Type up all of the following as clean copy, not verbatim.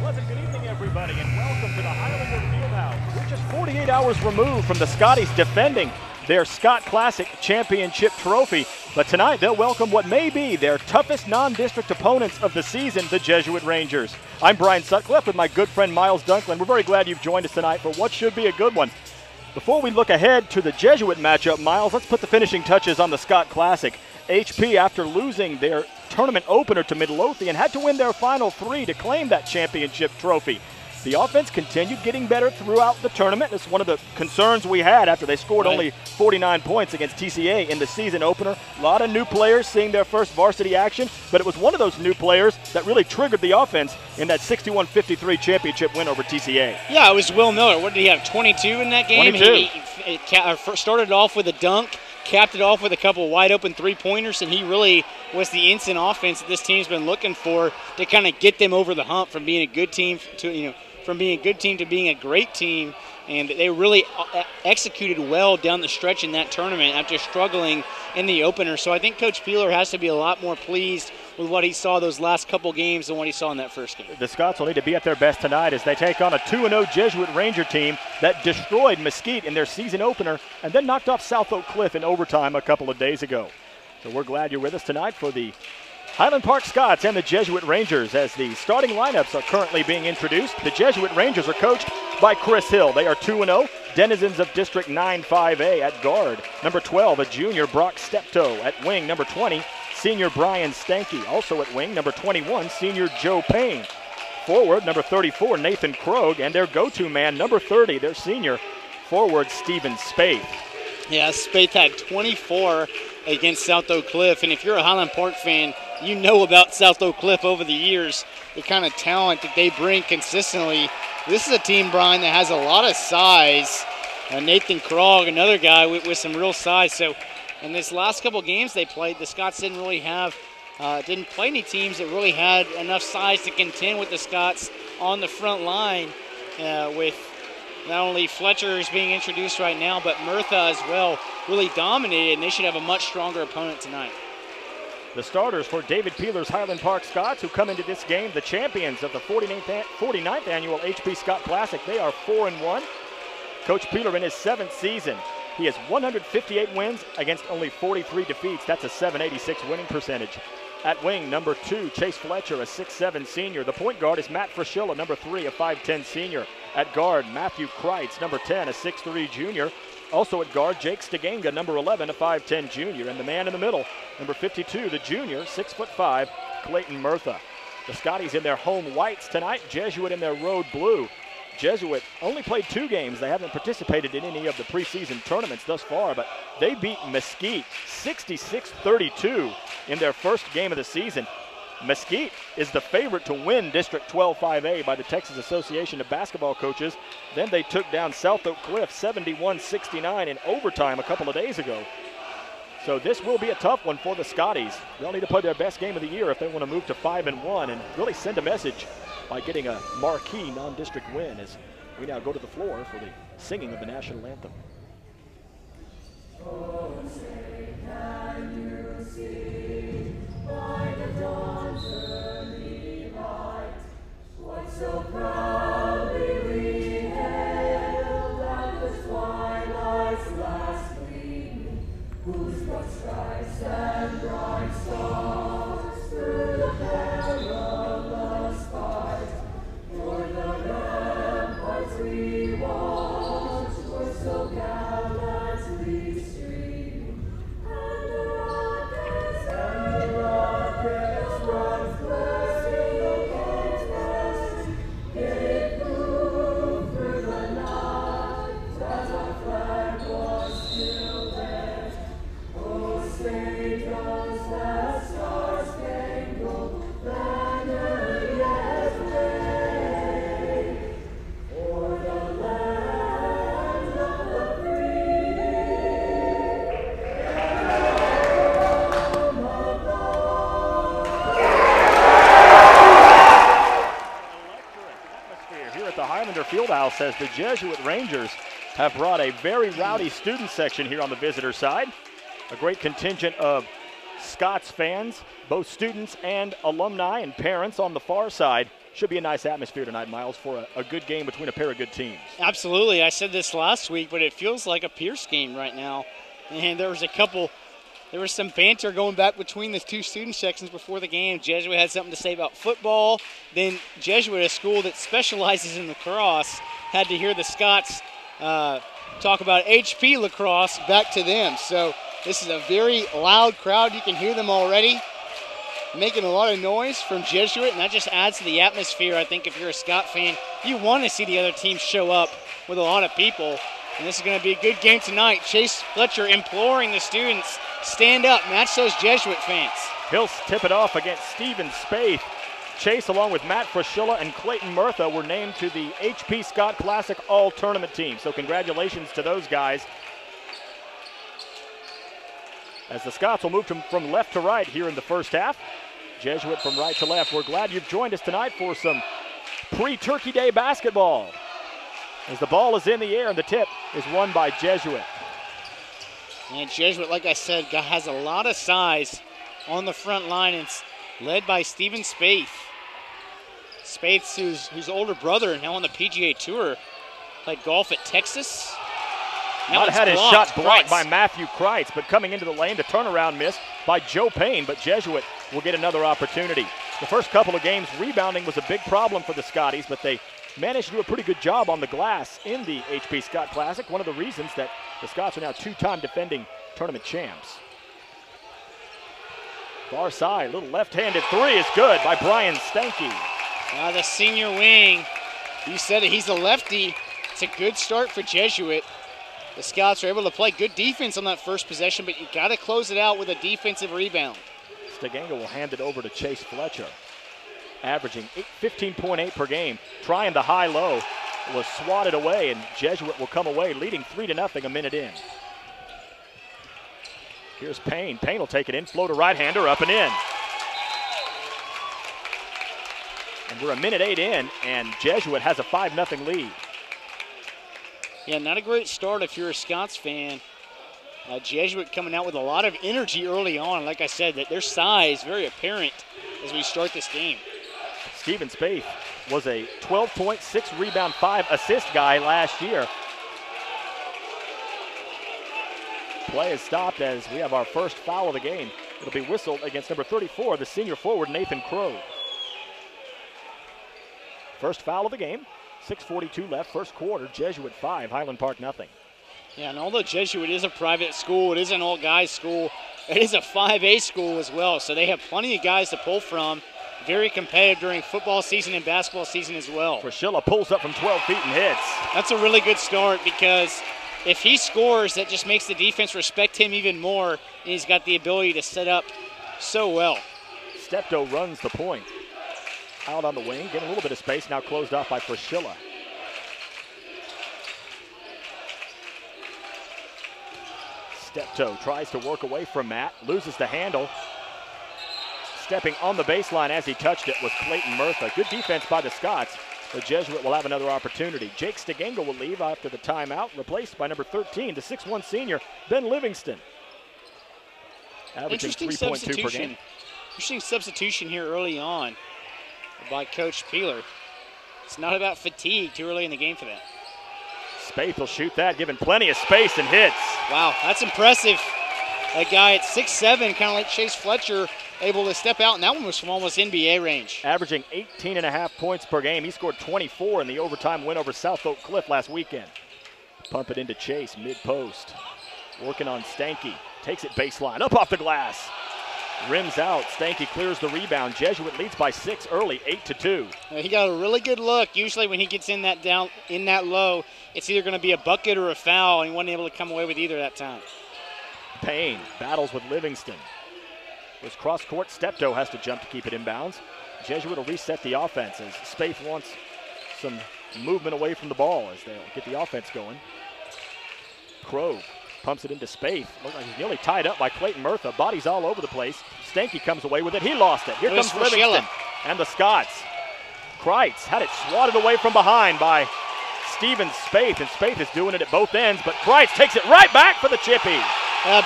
Pleasant good evening, everybody, and welcome to the Highlander Fieldhouse. We're just 48 hours removed from the Scotties defending their Scott Classic Championship trophy. But tonight, they'll welcome what may be their toughest non-district opponents of the season, the Jesuit Rangers. I'm Brian Sutcliffe with my good friend Miles Dunklin. We're very glad you've joined us tonight for what should be a good one. Before we look ahead to the Jesuit matchup, Miles, let's put the finishing touches on the Scott Classic. HP, after losing their tournament opener to Midlothian, had to win their final three to claim that championship trophy. The offense continued getting better throughout the tournament. It's one of the concerns we had after they scored only 49 points against TCA in the season opener. A lot of new players seeing their first varsity action, but it was one of those new players that really triggered the offense in that 61-53 championship win over TCA. Yeah, it was Will Miller. What did he have, 22 in that game? 22. He started off with a dunk, capped it off with a couple wide open three-pointers, and he really was the instant offense that this team's been looking for to kind of get them over the hump from being a good team to, from being a good team to being a great team. And they really executed well down the stretch in that tournament after struggling in the opener. So I think Coach Peeler has to be a lot more pleased with what he saw those last couple games than what he saw in that first game. The Scots will need to be at their best tonight as they take on a 2-0 Jesuit Ranger team that destroyed Mesquite in their season opener and then knocked off South Oak Cliff in overtime a couple of days ago. So we're glad you're with us tonight for the Highland Park Scots and the Jesuit Rangers as the starting lineups are currently being introduced. The Jesuit Rangers are coached by Chris Hill. They are 2-0, denizens of District 9-5A at guard. Number 12, a junior, Brock Steptoe. At wing, number 20, senior Brian Stanky. Also at wing, number 21, senior Joe Payne. Forward, number 34, Nathan Krogh. And their go-to man, number 30, their senior forward, Stephen Spaeth. Yeah, Spaeth had 24 against South Oak Cliff. And if you're a Highland Park fan, you know about South Oak Cliff over the years, the kind of talent that they bring consistently. This is a team, Brian, that has a lot of size. Nathan Krogh, another guy with some real size. So in this last couple games they played, the Scots didn't really have, didn't play any teams that really had enough size to contend with the Scots on the front line, with not only Fletcher is being introduced right now, but Murtha as well really dominated, and they should have a much stronger opponent tonight. The starters for David Peeler's Highland Park Scots, who come into this game the champions of the 49th annual HP Scott Classic. They are 4-1. Coach Peeler in his 7th season. He has 158 wins against only 43 defeats. That's a .786 winning percentage. At wing, number 2, Chase Fletcher, a 6'7 senior. The point guard is Matt Frischilla, number 3, a 5'10 senior. At guard, Matthew Kreitz, number 10, a 6'3 junior. Also at guard, Jake Stiganga, number 11, a 5'10 junior. And the man in the middle, number 52, the junior, 6'5", Clayton Murtha. The Scotties in their home whites tonight, Jesuit in their road blue. Jesuit only played 2 games. They haven't participated in any of the preseason tournaments thus far, but they beat Mesquite 66-32 in their first game of the season. Mesquite is the favorite to win District 12-5A by the Texas Association of Basketball Coaches. Then they took down South Oak Cliff 71-69 in overtime a couple of days ago. So this will be a tough one for the Scotties. They'll need to play their best game of the year if they want to move to 5-1 and really send a message by getting a marquee non-district win as we now go to the floor for the singing of the national anthem. Oh, say, can you see by the dawn's early light what so proudly we hailed at the twilight's last gleaming, whose broad stripes and bright stars through the perilous fight for the ramparts we watched were so gallantly streaming, and the rockets run flashing, gave proof through the night that our flag was still there. Oh, say does that star-spangled banner yet wave o'er the land of the free and home of God. Electric atmosphere here at the Highlander Fieldhouse as the Jesuit Rangers have brought a very rowdy student section here on the visitor side. A great contingent of Scots fans, both students and alumni and parents on the far side. Should be a nice atmosphere tonight, Miles, for a good game between a pair of good teams. Absolutely. I said this last week, but it feels like a Pierce game right now. And there was some banter going back between the two student sections before the game. Jesuit had something to say about football. Then Jesuit, a school that specializes in lacrosse, had to hear the Scots talk about HP lacrosse back to them. So this is a very loud crowd. You can hear them already making a lot of noise from Jesuit, and that just adds to the atmosphere. I think if you're a Scott fan, you want to see the other team show up with a lot of people. And this is going to be a good game tonight. Chase Fletcher imploring the students, stand up, match those Jesuit fans. He'll tip it off against Stephen Spaeth. Chase, along with Matt Fraschilla and Clayton Murtha, were named to the HP Scott Classic All-Tournament team. So congratulations to those guys. As the Scots will move from left to right here in the first half. Jesuit from right to left. We're glad you've joined us tonight for some pre-Turkey Day basketball. As the ball is in the air and the tip is won by Jesuit. And Jesuit, like I said, has a lot of size on the front line. It's led by Stephen Spaeth. Spaeth, whose older brother, now on the PGA Tour, played golf at Texas. Not had his shot blocked by Matthew Kreitz, but coming into the lane, the turnaround miss by Joe Payne, but Jesuit will get another opportunity. The first couple of games, rebounding was a big problem for the Scotties, but they managed to do a pretty good job on the glass in the HP Scott Classic, one of the reasons that the Scots are now two-time defending tournament champs. Far side, little left-handed three is good by Brian Stanky. The senior wing, you said it, he's a lefty. It's a good start for Jesuit. The Scots are able to play good defense on that first possession, but you got to close it out with a defensive rebound. Steganga will hand it over to Chase Fletcher. Averaging 15.8 per game. Trying the high-low. Was swatted away, and Jesuit will come away leading 3-0 a minute in. Here's Payne. Payne will take it in. Floater right-hander up and in. And we're a minute 8 in, and Jesuit has a 5-0 lead. Yeah, not a great start if you're a Scots fan. Jesuit coming out with a lot of energy early on. Like I said, that their size very apparent as we start this game. Stephen Spaeth was a 12-point, 6-rebound, 5-assist guy last year. Play is stopped as we have our first foul of the game. It'll be whistled against number 34, the senior forward, Nathan Crow. First foul of the game. 6:42 left, first quarter. Jesuit 5, Highland Park nothing. Yeah, and although Jesuit is a private school, it is an all-guys school, it is a 5A school as well, so they have plenty of guys to pull from. Very competitive during football season and basketball season as well. Fraschilla pulls up from 12 feet and hits. That's a really good start because if he scores, that just makes the defense respect him even more, and he's got the ability to set up so well. Steptoe runs the point. Out on the wing, getting a little bit of space, now closed off by Fraschilla. Steptoe tries to work away from Matt, loses the handle. Stepping on the baseline as he touched it was Clayton Murtha. Good defense by the Scots. The Jesuit will have another opportunity. Jake Steganga will leave after the timeout, replaced by number 13, the 6'1 senior, Ben Livingston. Averaging 3.2 per game. Interesting substitution here early on by Coach Peeler. It's not about fatigue too early in the game for that. Spaeth will shoot that, given plenty of space and hits. Wow, that's impressive. That guy at 6'7", kind of like Chase Fletcher, able to step out, and that one was from almost NBA range. Averaging 18.5 points per game. He scored 24 in the overtime win over South Oak Cliff last weekend. Pump it into Chase, mid-post. Working on Stanky. Takes it baseline, up off the glass. Rims out, Stanky clears the rebound. Jesuit leads by 6 early, 8-2. He got a really good look. Usually when he gets in that low, it's either going to be a bucket or a foul, and he wasn't able to come away with either that time. Payne battles with Livingston. This cross-court, Steptoe has to jump to keep it in bounds. Jesuit will reset the offense as Spaeth wants some movement away from the ball as they'll get the offense going. Crow pumps it into Spaeth. Looks like he's nearly tied up by Clayton Murtha. Bodies all over the place. Stanky comes away with it. He lost it. Here comes Livingston and the Scots. Kreitz had it swatted away from behind by Stephen Spaeth, and Spaeth is doing it at both ends, but Kreitz takes it right back for the chippy.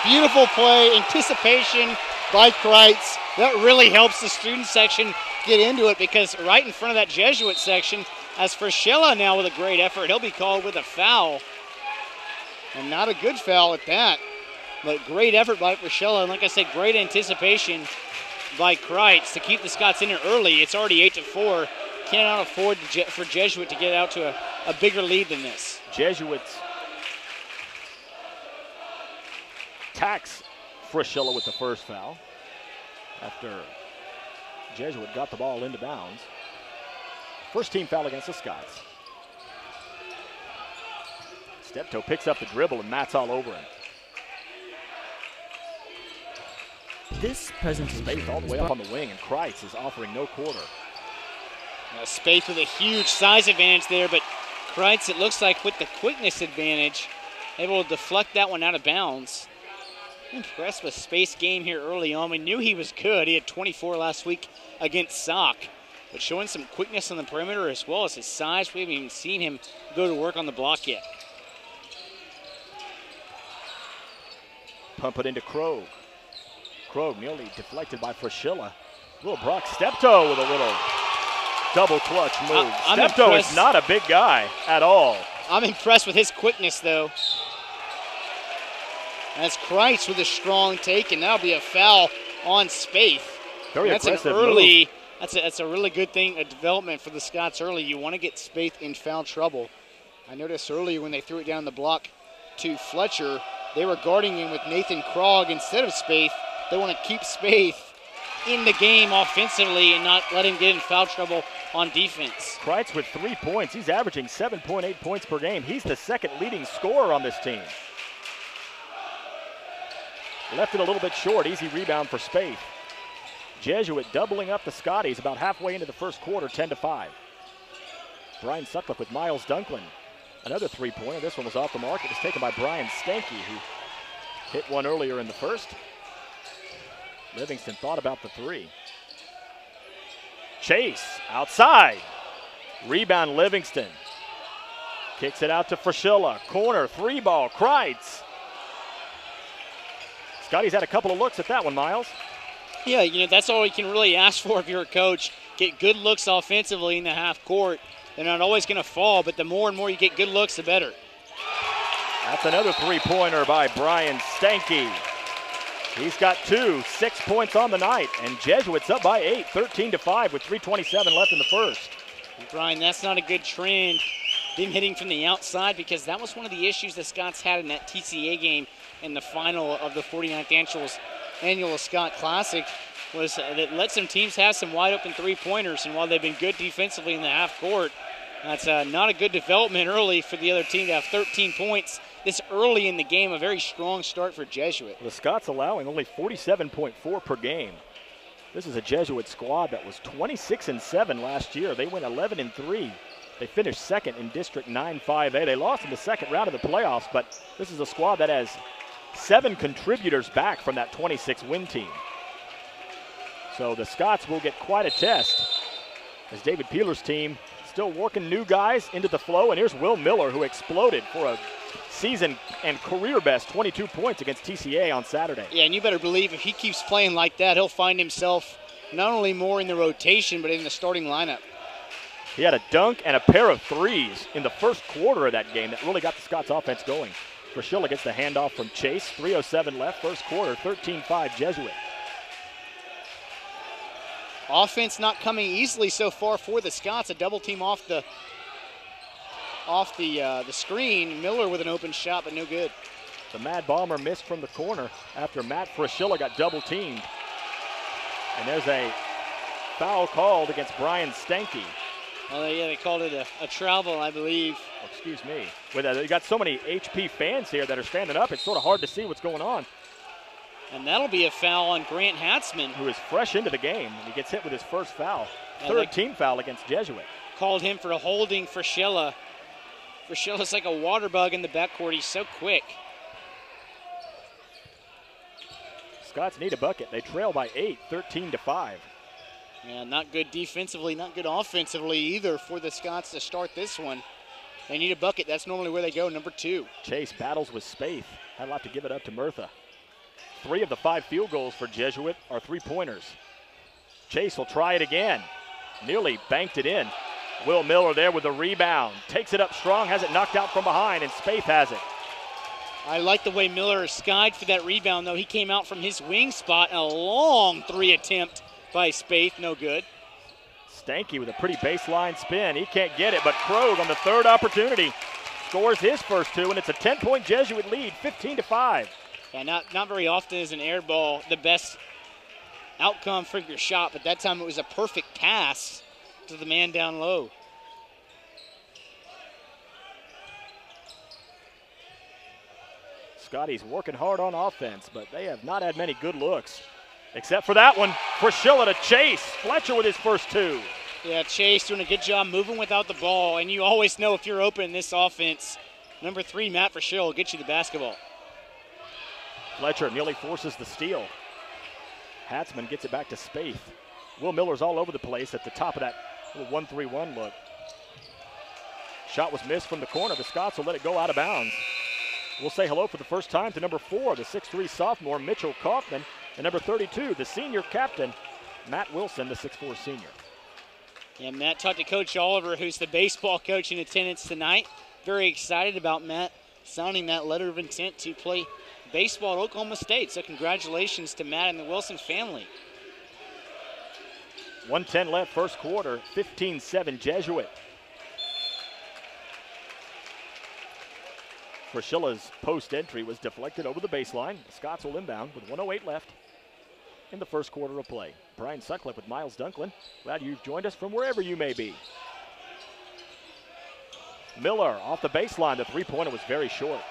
Beautiful play, anticipation, by Kreitz. That really helps the student section get into it because right in front of that Jesuit section, as Frischella now with a great effort, he'll be called with a foul. And not a good foul at that, but great effort by Frischella. And like I said, great anticipation by Kreitz to keep the Scots in it early. It's already 8-4. Cannot afford for Jesuit to get out to a bigger lead than this. Jesuits tax Frischella with the first foul after Jesuit got the ball into bounds. First team foul against the Scots. Steptoe picks up the dribble and Matt's all over him. This presentation Spaeth all the way up on the wing, and Kreitz is offering no quarter. Spaeth with a huge size advantage there, but Kreitz, it looks like with the quickness advantage, able to deflect that one out of bounds. Impressed with Spaeth's game here early on. We knew he was good. He had 24 last week against Sock, but showing some quickness on the perimeter as well as his size. We haven't even seen him go to work on the block yet. Pump it into Krogh. Krogh nearly deflected by Frischella. Little Brock Steptoe with a little double clutch move. Steptoe is not a big guy at all. I'm impressed with his quickness, though. That's Kreitz with a strong take, and that'll be a foul on Spaeth. Very aggressive move. That's a really good thing, a development for the Scots early. You want to get Spaeth in foul trouble. I noticed earlier when they threw it down the block to Fletcher, they were guarding him with Nathan Krogh instead of Spaeth. They want to keep Spaeth in the game offensively and not let him get in foul trouble on defense. Kreitz with 3 points. He's averaging 7.8 points per game. He's the second leading scorer on this team. Left it a little bit short. Easy rebound for Spaeth. Jesuit doubling up the Scotties about halfway into the first quarter, 10-5. Brian Sutcliffe with Miles Dunklin. Another three-pointer. This one was off the mark. It was taken by Brian Stanky, who hit one earlier in the first. Livingston thought about the three. Chase outside. Rebound Livingston. Kicks it out to Frischella. Corner, three ball, Kreitz. Scotty's had a couple of looks at that one, Miles. Yeah, that's all you can really ask for if you're a coach. Get good looks offensively in the half court. They're not always going to fall, but the more and more you get good looks, the better. That's another three-pointer by Brian Stanky. He's got 6 points on the night, and Jesuits up by 8, 13-5 with 3:27 left in the first. Brian, that's not a good trend, them hitting from the outside, because that was one of the issues the Scots had in that TCA game in the final of the 49th annual Scott Classic, was that let some teams have some wide-open three-pointers, and while they've been good defensively in the half court, that's not a good development early for the other team to have 13 points this early in the game. A very strong start for Jesuit. The Scots allowing only 47.4 per game. This is a Jesuit squad that was 26-7 last year. They went 11-3. They finished second in District 9-5A. They lost in the second round of the playoffs, but this is a squad that has 7 contributors back from that 26-win team. So the Scots will get quite a test as David Peeler's team still working new guys into the flow. And here's Will Miller, who exploded for a season and career best 22 points against TCA on Saturday. Yeah, and you better believe if he keeps playing like that, he'll find himself not only more in the rotation, but in the starting lineup. He had a dunk and a pair of threes in the first quarter of that game that really got the Scots offense going. Frischella gets the handoff from Chase. 3:07 left, first quarter, 13-5 Jesuit. Offense not coming easily so far for the Scots. A double team off the screen. Miller with an open shot, but no good. The Mad Bomber missed from the corner after Matt Frischella got double teamed. And there's a foul called against Brian Stanky. Well, yeah, they called it a travel, I believe. Oh, excuse me. You got so many HP fans here that are standing up, it's sort of hard to see what's going on. And that'll be a foul on Grant Hatzman, who is fresh into the game. He gets hit with his first foul. Third team foul against Jesuit. Called him for holding Frischella. Frischella's like a water bug in the backcourt. He's so quick. Scots need a bucket. They trail by 8, 13-5. Yeah, not good defensively, not good offensively either for the Scots to start this one. They need a bucket. That's normally where they go, number 2. Chase battles with Spaeth. I'll have to give it up to Murtha. 3 of the 5 field goals for Jesuit are three-pointers. Chase will try it again. Nearly banked it in. Will Miller there with the rebound. Takes it up strong, has it knocked out from behind, and Spaeth has it. I like the way Miller skied for that rebound, though. He came out from his wing spot, and a long 3 attempt by Spaeth, no good. Stanky with a pretty baseline spin. He can't get it, but Krogh on the 3rd opportunity scores his first 2, and it's a 10-point Jesuit lead, 15-5. Yeah, not very often is an air ball the best outcome for your shot, but that time it was a perfect pass to the man down low. Scotty's working hard on offense, but they have not had many good looks. Except for that one, Frischilla to Chase. Fletcher with his first 2. Yeah, Chase doing a good job moving without the ball, and you always know if you're open in this offense, number 3, Matt Frischilla, will get you the basketball. Fletcher nearly forces the steal. Hatzman gets it back to Spaeth. Will Miller's all over the place at the top of that little 1-3-1 look. Shot was missed from the corner. The Scots will let it go out of bounds. We'll say hello for the first time to number 4, the 6'3 sophomore, Mitchell Kaufman, and number 32, the senior captain, Matt Wilson, the 6'4 senior. Yeah, Matt talked to Coach Oliver, who's the baseball coach in attendance tonight. Very excited about Matt signing that letter of intent to play baseball at Oklahoma State. So congratulations to Matt and the Wilson family. 1:10 left first quarter, 15-7 Jesuit. Frischilla's post entry was deflected over the baseline. The Scots will inbound with 1:08 left in the first quarter of play. Brian Sutcliffe with Miles Dunklin. Glad you've joined us from wherever you may be. Miller off the baseline. The three-pointer was very short.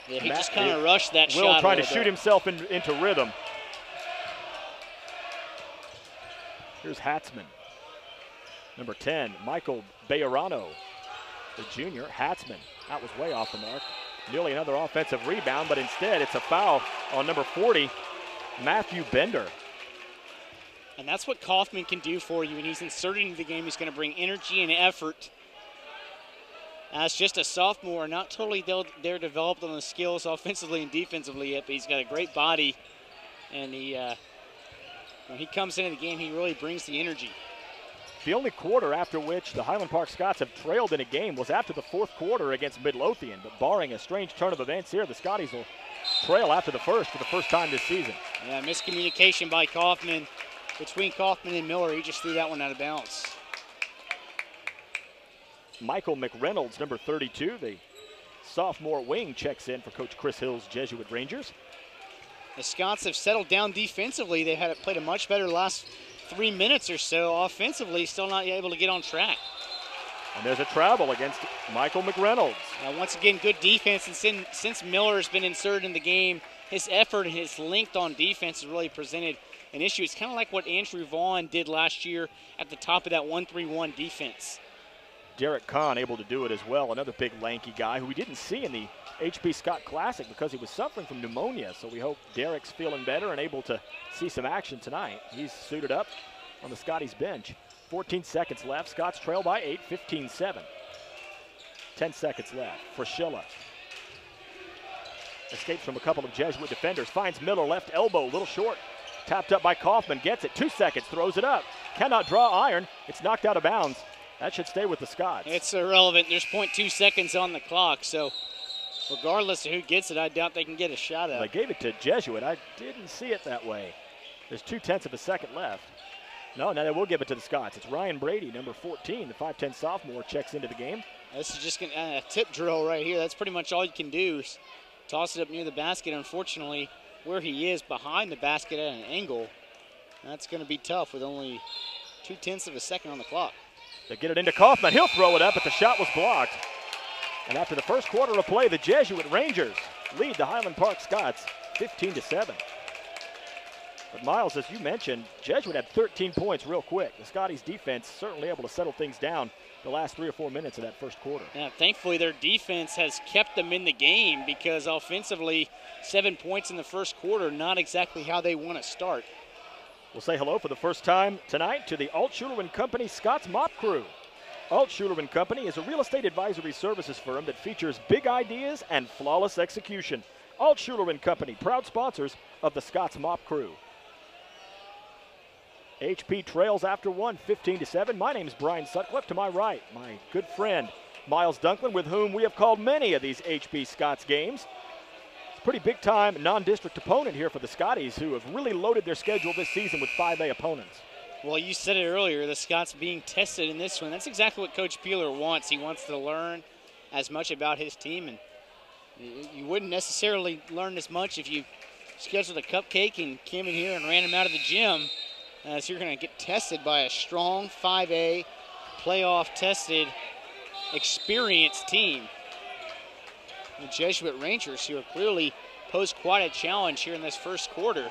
Yeah, he just kind of rushed that shot. Will trying to shoot himself into rhythm. Here's Hatzman. Number 10, Michael Bayerano, the junior. Hatzman, that was way off the mark. Nearly another offensive rebound, but instead it's a foul on number 40, Matthew Bender. And that's what Kaufman can do for you when he's inserted into the game. He's going to bring energy and effort. As just a sophomore, not totally there developed on the skills offensively and defensively yet, but he's got a great body. And when he comes into the game, he really brings the energy. The only quarter after which the Highland Park Scots have trailed in a game was after the fourth quarter against Midlothian. But barring a strange turn of events here, the Scotties will trail after the first for the first time this season. Yeah, miscommunication by Kaufman. Between Kaufman and Miller, he just threw that one out of bounds. Michael McReynolds, number 32, the sophomore wing, checks in for Coach Chris Hill's Jesuit Rangers. The Scots have settled down defensively. They had played a much better last 3 minutes or so. Offensively, still not able to get on track. And there's a travel against Michael McReynolds. Now, once again, good defense. And since Miller's been inserted in the game, his effort and his length on defense has really presented an issue. It's kind of like what Andrew Vaughn did last year at the top of that 1-3-1 defense. Derek Kahn able to do it as well, another big lanky guy who we didn't see in the HP Scott Classic because he was suffering from pneumonia. So we hope Derek's feeling better and able to see some action tonight. He's suited up on the Scotties bench. 14 seconds left. Scots trail by 8, 15-7. 10 seconds left. Frischilla escapes from a couple of Jesuit defenders. Finds Miller, left elbow, a little short. Tapped up by Kaufman, gets it. 2 seconds, throws it up. Cannot draw iron. It's knocked out of bounds. That should stay with the Scots. It's irrelevant. There's 0.2 seconds on the clock, so regardless of who gets it, I doubt they can get a shot at it. They gave it to Jesuit. I didn't see it that way. There's 0.2 of a second left. No, now they will give it to the Scots. It's Ryan Brady, number 14, the 5'10 sophomore, checks into the game. This is just a tip drill right here. That's pretty much all you can do is toss it up near the basket. Unfortunately, where he is behind the basket at an angle, that's going to be tough with only 0.2 of a second on the clock. They get it into Kaufman. He'll throw it up, but the shot was blocked. And after the first quarter of play, the Jesuit Rangers lead the Highland Park Scots 15-7. But Miles, as you mentioned, Jesuit had 13 points real quick. The Scotties defense certainly able to settle things down the last 3 or 4 minutes of that first quarter. Yeah, thankfully their defense has kept them in the game because offensively, 7 points in the first quarter, not exactly how they want to start. We'll say hello for the first time tonight to the Altshuler & Company Scots Mop Crew. Altshuler & Company is a real estate advisory services firm that features big ideas and flawless execution. Altshuler and Company, proud sponsors of the Scots Mop Crew. HP trails after one, 15-7. My name's Brian Sutcliffe. To my right, my good friend Miles Dunklin, with whom we have called many of these HP Scots games. It's a pretty big-time non-district opponent here for the Scotties, who have really loaded their schedule this season with 5A opponents. Well, you said it earlier, the Scots being tested in this one. That's exactly what Coach Peeler wants. He wants to learn as much about his team, and you wouldn't necessarily learn as much if you scheduled a cupcake and came in here and ran him out of the gym, as you're going to get tested by a strong 5A, playoff-tested, experienced team. The Jesuit Rangers, who are clearly posed quite a challenge here in this first quarter.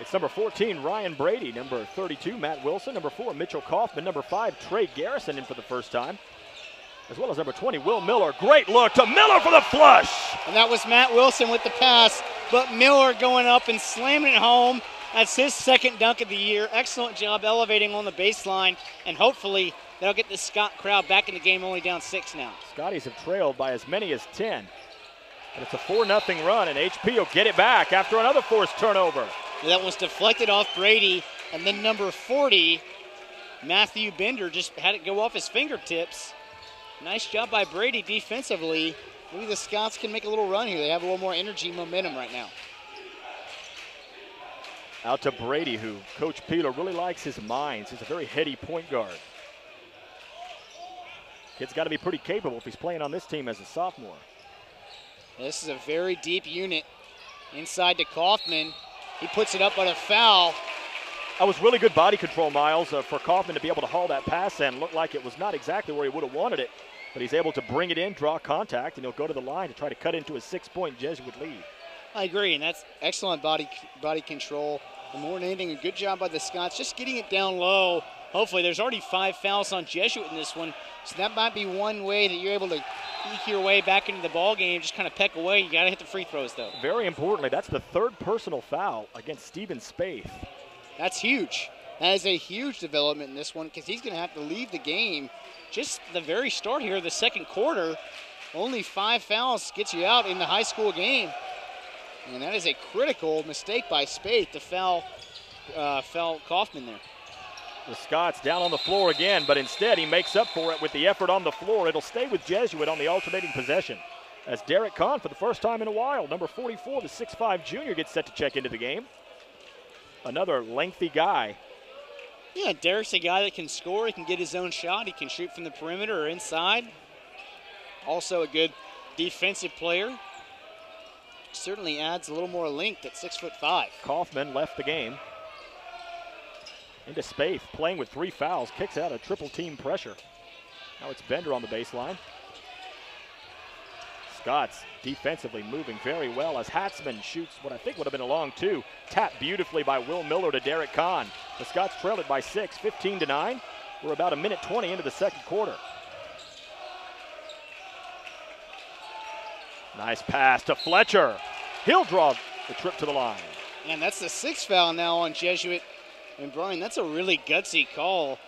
It's number 14, Ryan Brady. Number 32, Matt Wilson. Number 4, Mitchell Kaufman. Number 5, Trey Garrison in for the first time. As well as number 20, Will Miller. Great look to Miller for the flush. And that was Matt Wilson with the pass, but Miller going up and slamming it home. That's his second dunk of the year. Excellent job elevating on the baseline, and hopefully that'll get the Scott crowd back in the game, only down 6 now. Scotties have trailed by as many as 10. But it's a 4-0 run, and HP will get it back after another forced turnover. That was deflected off Brady, and then number 40, Matthew Bender, just had it go off his fingertips. Nice job by Brady defensively. Maybe the Scots can make a little run here. They have a little more energy, momentum right now. Out to Brady, who Coach Peeler really likes his minds. He's a very heady point guard. Kid's got to be pretty capable if he's playing on this team as a sophomore. This is a very deep unit. Inside to Kaufman. He puts it up on a foul. That was really good body control, Miles, for Kaufman to be able to haul that pass in. Looked like it was not exactly where he would have wanted it, but he's able to bring it in, draw contact, and he'll go to the line to try to cut into a 6-point Jesuit lead. I agree, and that's excellent body control. And more than anything, a good job by the Scots, just getting it down low. Hopefully, there's already 5 fouls on Jesuit in this one, so that might be one way that you're able to eke your way back into the ball game, just kind of peck away. You got to hit the free throws, though. Very importantly, that's the 3rd personal foul against Steven Spaeth. That's huge. That is a huge development in this one, because he's going to have to leave the game just the very start here of the second quarter. Only 5 fouls gets you out in the high school game. And that is a critical mistake by Spaeth to foul Kaufman there. The Scots down on the floor again, but instead he makes up for it with the effort on the floor. It'll stay with Jesuit on the alternating possession, as Derek Kahn, for the first time in a while, number 44, the 6'5 junior, gets set to check into the game. Another lengthy guy. Yeah, Derek's a guy that can score. He can get his own shot. He can shoot from the perimeter or inside. Also a good defensive player. Certainly adds a little more length at 6'5". Kaufman left the game. Into Spaeth, playing with 3 fouls, kicks out a triple team pressure. Now it's Bender on the baseline. Scots defensively moving very well as Hatzman shoots what I think would have been a long 2. Tapped beautifully by Will Miller to Derek Kahn. The Scots trailed it by 6, 15-9. We're about 1:20 into the second quarter. Nice pass to Fletcher. He'll draw the trip to the line. And that's the 6th foul now on Jesuit. And Brian, that's a really gutsy call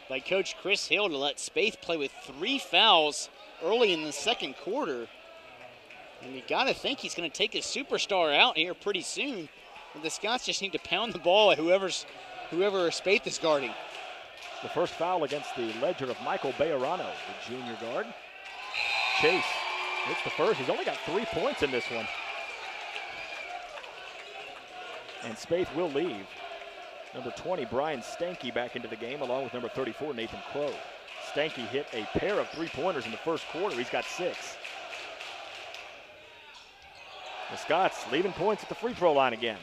by Coach Chris Hill to let Spaeth play with 3 fouls early in the second quarter. And you got to think he's going to take his superstar out here pretty soon. And the Scots just need to pound the ball at whoever Spaeth is guarding. The first foul against the ledger of Michael Bejarano, the junior guard. Chase, it's the first. He's only got 3 points in this one. And Spaeth will leave. Number 20, Brian Stanky, back into the game, along with number 34, Nathan Crow. Stanky hit a pair of 3-pointers in the first quarter. He's got 6. The Scots leaving points at the free throw line again.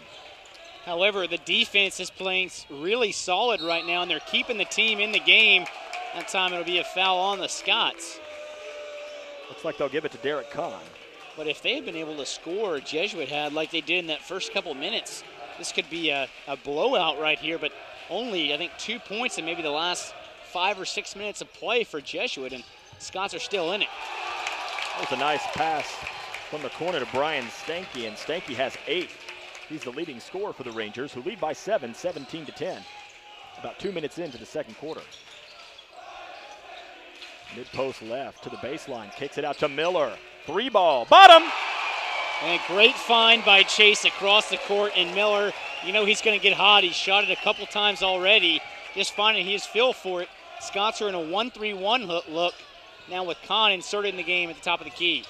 However, the defense is playing really solid right now, and they're keeping the team in the game. That time it'll be a foul on the Scots. Looks like they'll give it to Derek Kahn. But if they had been able to score, Jesuit had, like they did in that first couple minutes, this could be a blowout right here, but only, I think, 2 points in maybe the last 5 or 6 minutes of play for Jesuit, and Scots are still in it. That was a nice pass from the corner to Brian Stanky, and Stanky has 8. He's the leading scorer for the Rangers, who lead by 7, 17-10. About 2 minutes into the second quarter. Mid-post left to the baseline, kicks it out to Miller. 3 ball, bottom! And a great find by Chase across the court, and Miller, you know he's going to get hot. He's shot it a couple times already, just finding his feel for it. Scots are in a 1-3-1 look now with Kahn inserted in the game at the top of the key.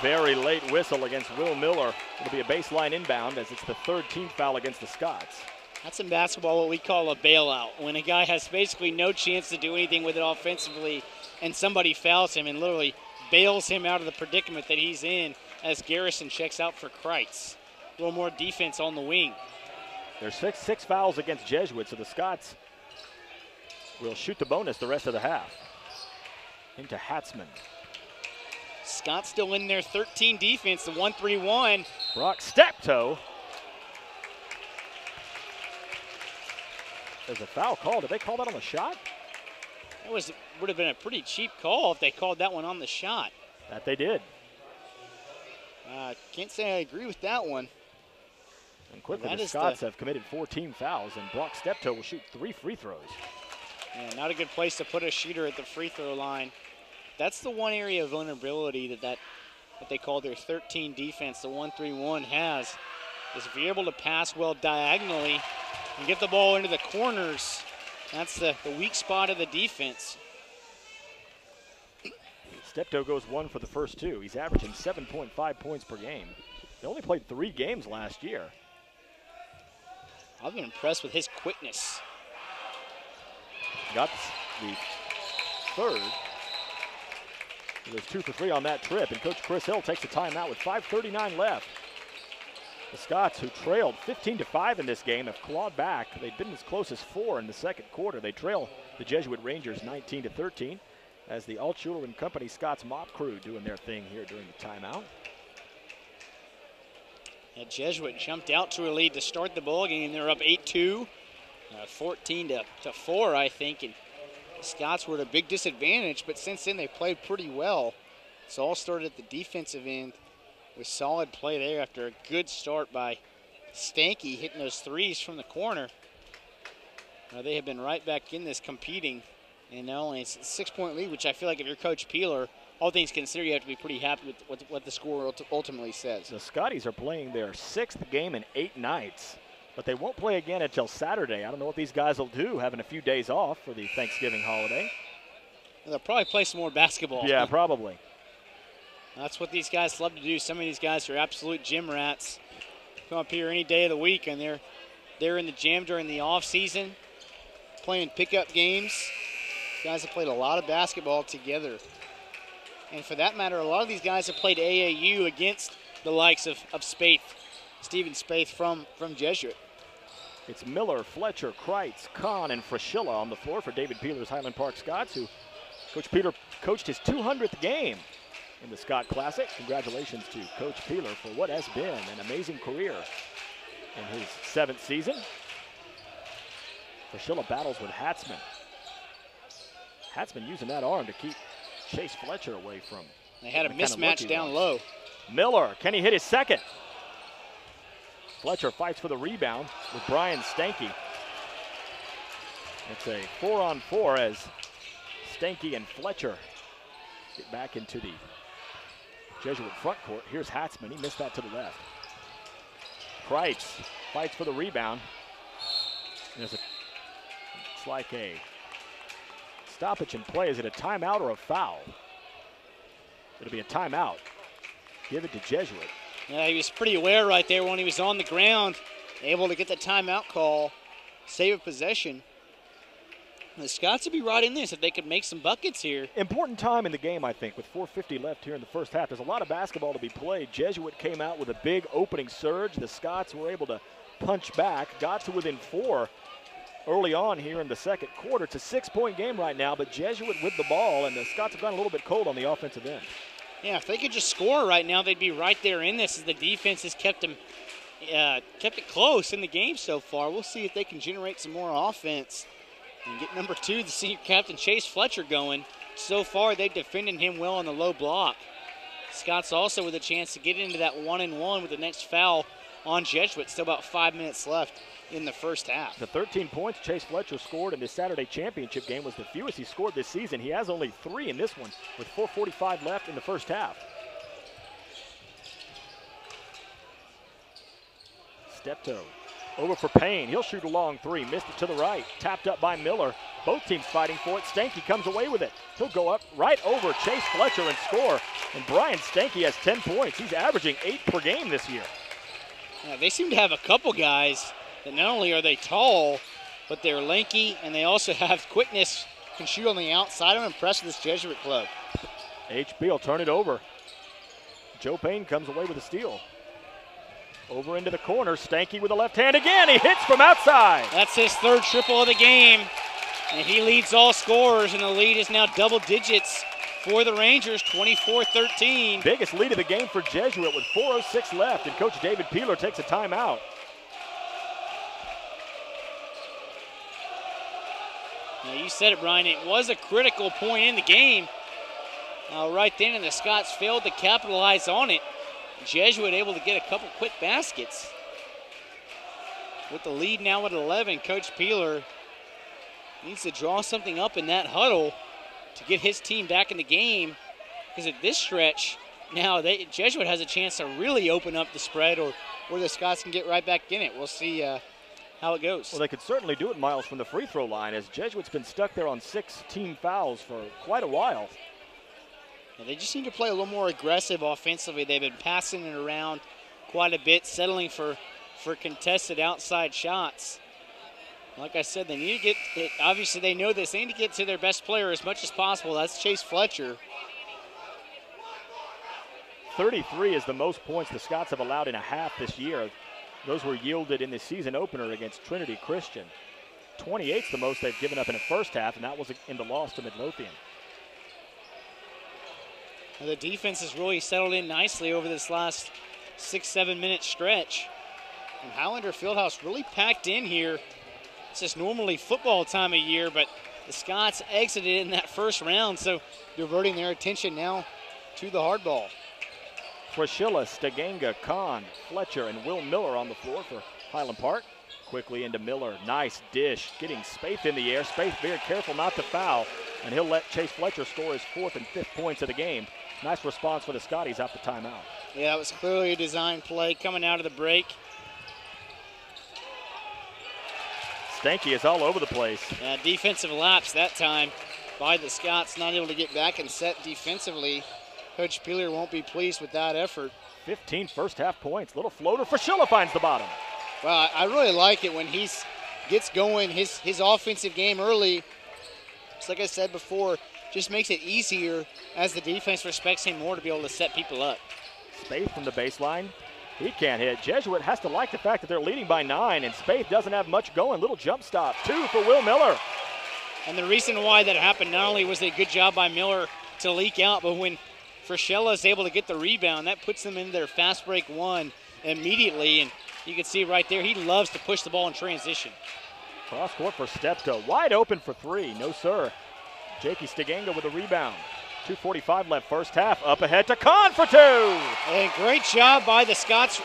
Very late whistle against Will Miller. It'll be a baseline inbound as it's the third team foul against the Scots. That's in basketball what we call a bailout, when a guy has basically no chance to do anything with it offensively and somebody fouls him and literally bails him out of the predicament that he's in as Garrison checks out for Kreitz. A little more defense on the wing. There's six fouls against Jesuit, so the Scots will shoot the bonus the rest of the half. Into Hatzman. Scott's still in their 13 defense, the 1-3-1. Brock Steptoe. There's a foul call. Did they call that on the shot? That would have been a pretty cheap call if they called that one on the shot. That they did. Can't say I agree with that one. And quickly the Scots have committed 4 team fouls, and Brock Steptoe will shoot 3 free throws. Yeah, not a good place to put a shooter at the free throw line. That's the one area of vulnerability that they call their 13 defense, the 1-3-1 has, is if you're able to pass well diagonally and get the ball into the corners, that's the weak spot of the defense. Steptoe goes 1 for the first 2. He's averaging 7.5 points per game. They only played 3 games last year. I've been impressed with his quickness. Got the third. He was 2 for 3 on that trip, and Coach Chris Hill takes a timeout with 5:39 left. The Scots, who trailed 15-5 in this game, have clawed back. They've been as close as 4 in the second quarter. They trail the Jesuit Rangers 19-13 as the Altshuler and Company Scots mop crew doing their thing here during the timeout. Yeah, Jesuit jumped out to a lead to start the ball game. They're up 8-2, 14-4, I think, and the Scots were at a big disadvantage, but since then they played pretty well. It's all started at the defensive end with solid play there after a good start by Stanky hitting those threes from the corner. They have been right back in this competing, and not only it's a 6-point lead, which I feel like if you're Coach Peeler, all things considered, you have to be pretty happy with what the score ultimately says. The Scotties are playing their 6th game in 8 nights, but they won't play again until Saturday. I don't know what these guys will do, having a few days off for the Thanksgiving holiday. They'll probably play some more basketball. Yeah, probably. That's what these guys love to do. Some of these guys are absolute gym rats. Come up here any day of the week, and they're in the gym during the off season, playing pickup games. Guys have played a lot of basketball together. And for that matter, a lot of these guys have played AAU against the likes of Spaeth, Stephen Spaeth from Jesuit. It's Miller, Fletcher, Kreitz, Kahn, and Fraschilla on the floor for David Peeler's Highland Park Scots, who Coach Peeler coached his 200th game in the Scott Classic. Congratulations to Coach Peeler for what has been an amazing career in his 7th season. Fraschilla battles with Hatzman. Hatzman using that arm to keep Chase Fletcher away from. They had a mismatch down low. Miller, can he hit his second? Fletcher fights for the rebound with Brian Stanky. It's a 4-on-4 as Stanky and Fletcher get back into the Jesuit front court. Here's Hatzman, he missed that to the left. Kreitz fights for the rebound. It's like a stoppage in play. Is it a timeout or a foul? It'll be a timeout. Give it to Jesuit. Yeah, he was pretty aware right there when he was on the ground, able to get the timeout call, save a possession. The Scots would be right in this if they could make some buckets here. Important time in the game, I think, with 4:50 left here in the first half. There's a lot of basketball to be played. Jesuit came out with a big opening surge. The Scots were able to punch back, got to within 4 early on here in the second quarter. It's a 6-point game right now, but Jesuit with the ball, and the Scots have gone a little bit cold on the offensive end. Yeah, if they could just score right now, they'd be right there in this as the defense has kept it close in the game so far. We'll see if they can generate some more offense and get number 2, the senior captain, Chase Fletcher, going. So far, they've defended him well on the low block. Scots also with a chance to get into that 1-and-1 with the next foul on Jesuit. Still about 5 minutes left in the first half. The 13 points Chase Fletcher scored in this Saturday championship game was the fewest he scored this season. He has only 3 in this one with 4:45 left in the first half. Steptoe. Over for Payne. He'll shoot a long three. Missed it to the right. Tapped up by Miller. Both teams fighting for it. Stanky comes away with it. He'll go up right over Chase Fletcher and score. And Brian Stanky has 10 points. He's averaging 8 per game this year. Yeah, they seem to have a couple guys that not only are they tall, but they're lanky, and they also have quickness, can shoot on the outside. I'm impressed with this Jesuit club. HB will turn it over. Joe Payne comes away with a steal. Over into the corner, Stanky with the left hand again. He hits from outside. That's his third triple of the game, and he leads all scorers, and the lead is now double digits for the Rangers, 24-13. Biggest lead of the game for Jesuit with 4:06 left, and Coach David Peeler takes a timeout. Now you said it, Brian. It was a critical point in the game. Right then, and the Scots failed to capitalize on it. Jesuit able to get a couple quick baskets. With the lead now at 11, Coach Peeler needs to draw something up in that huddle to get his team back in the game. Because at this stretch, now Jesuit has a chance to really open up the spread, or the Scots can get right back in it. We'll see how it goes. Well, they could certainly do it, Miles, from the free throw line, as Jesuit's been stuck there on 6 team fouls for quite a while. Yeah, they just need to play a little more aggressive offensively. They've been passing it around quite a bit, settling for contested outside shots. Like I said, they need to get it. Obviously, they know this. They need to get to their best player as much as possible. That's Chase Fletcher. 33 is the most points the Scots have allowed in a half this year. Those were yielded in the season opener against Trinity Christian. 28 is the most they've given up in the first half, and that was in the loss to Midlothian. Well, the defense has really settled in nicely over this last 6-7 minute stretch. And Highlander Fieldhouse really packed in here. It's just normally football time of year, but the Scots exited in that first round, so diverting their attention now to the hard ball. Frashilla, Steganga, Kahn, Fletcher, and Will Miller on the floor for Highland Park. Quickly into Miller. Nice dish. Getting Spaeth in the air. Spaeth very careful not to foul, and he'll let Chase Fletcher score his 4th and 5th points of the game. Nice response for the Scotties out the timeout. Yeah, that was clearly a design play coming out of the break. Stanky is all over the place. Defensive lapse that time by the Scots, not able to get back and set defensively. Coach Peeler won't be pleased with that effort. 15 first half points. Little floater. Frashilla finds the bottom. Well, I really like it when he gets going. His offensive game early, just like I said before, just makes it easier as the defense respects him more to be able to set people up. Spaeth from the baseline. He can't hit. Jesuit has to like the fact that they're leading by 9, and Spaeth doesn't have much going. Little jump stop. 2 for Will Miller. And the reason why that happened, not only was it a good job by Miller to leak out, but when Frashilla is able to get the rebound, that puts them in their fast break 1 immediately. And you can see right there, he loves to push the ball in transition. Cross court for Steptoe. Wide open for 3. No, sir. Jakey Steganga with a rebound. 2:45 left first half. Up ahead to Kahn for 2. And great job by the Scots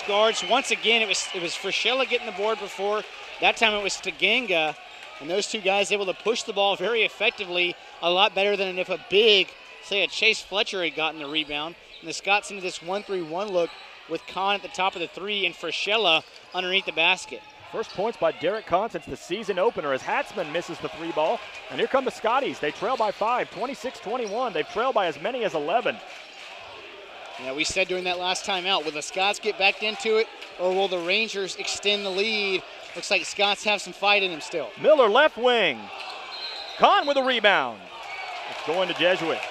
guards. Once again, it was Frashilla getting the board before. That time it was Steganga. And those two guys able to push the ball very effectively, a lot better than if a big, say a Chase Fletcher had gotten the rebound. And the Scots into this 1-3-1 look with Kahn at the top of the 3 and Frashilla underneath the basket. First points by Derek Kahn since the season opener as Hatzman misses the 3 ball. And here come the Scotties. They trail by 5, 26-21. They've trailed by as many as 11. Yeah, we said during that last timeout, will the Scots get back into it or will the Rangers extend the lead? Looks like Scots have some fight in them still. Miller left wing. Kahn with a rebound. It's going to Jesuit.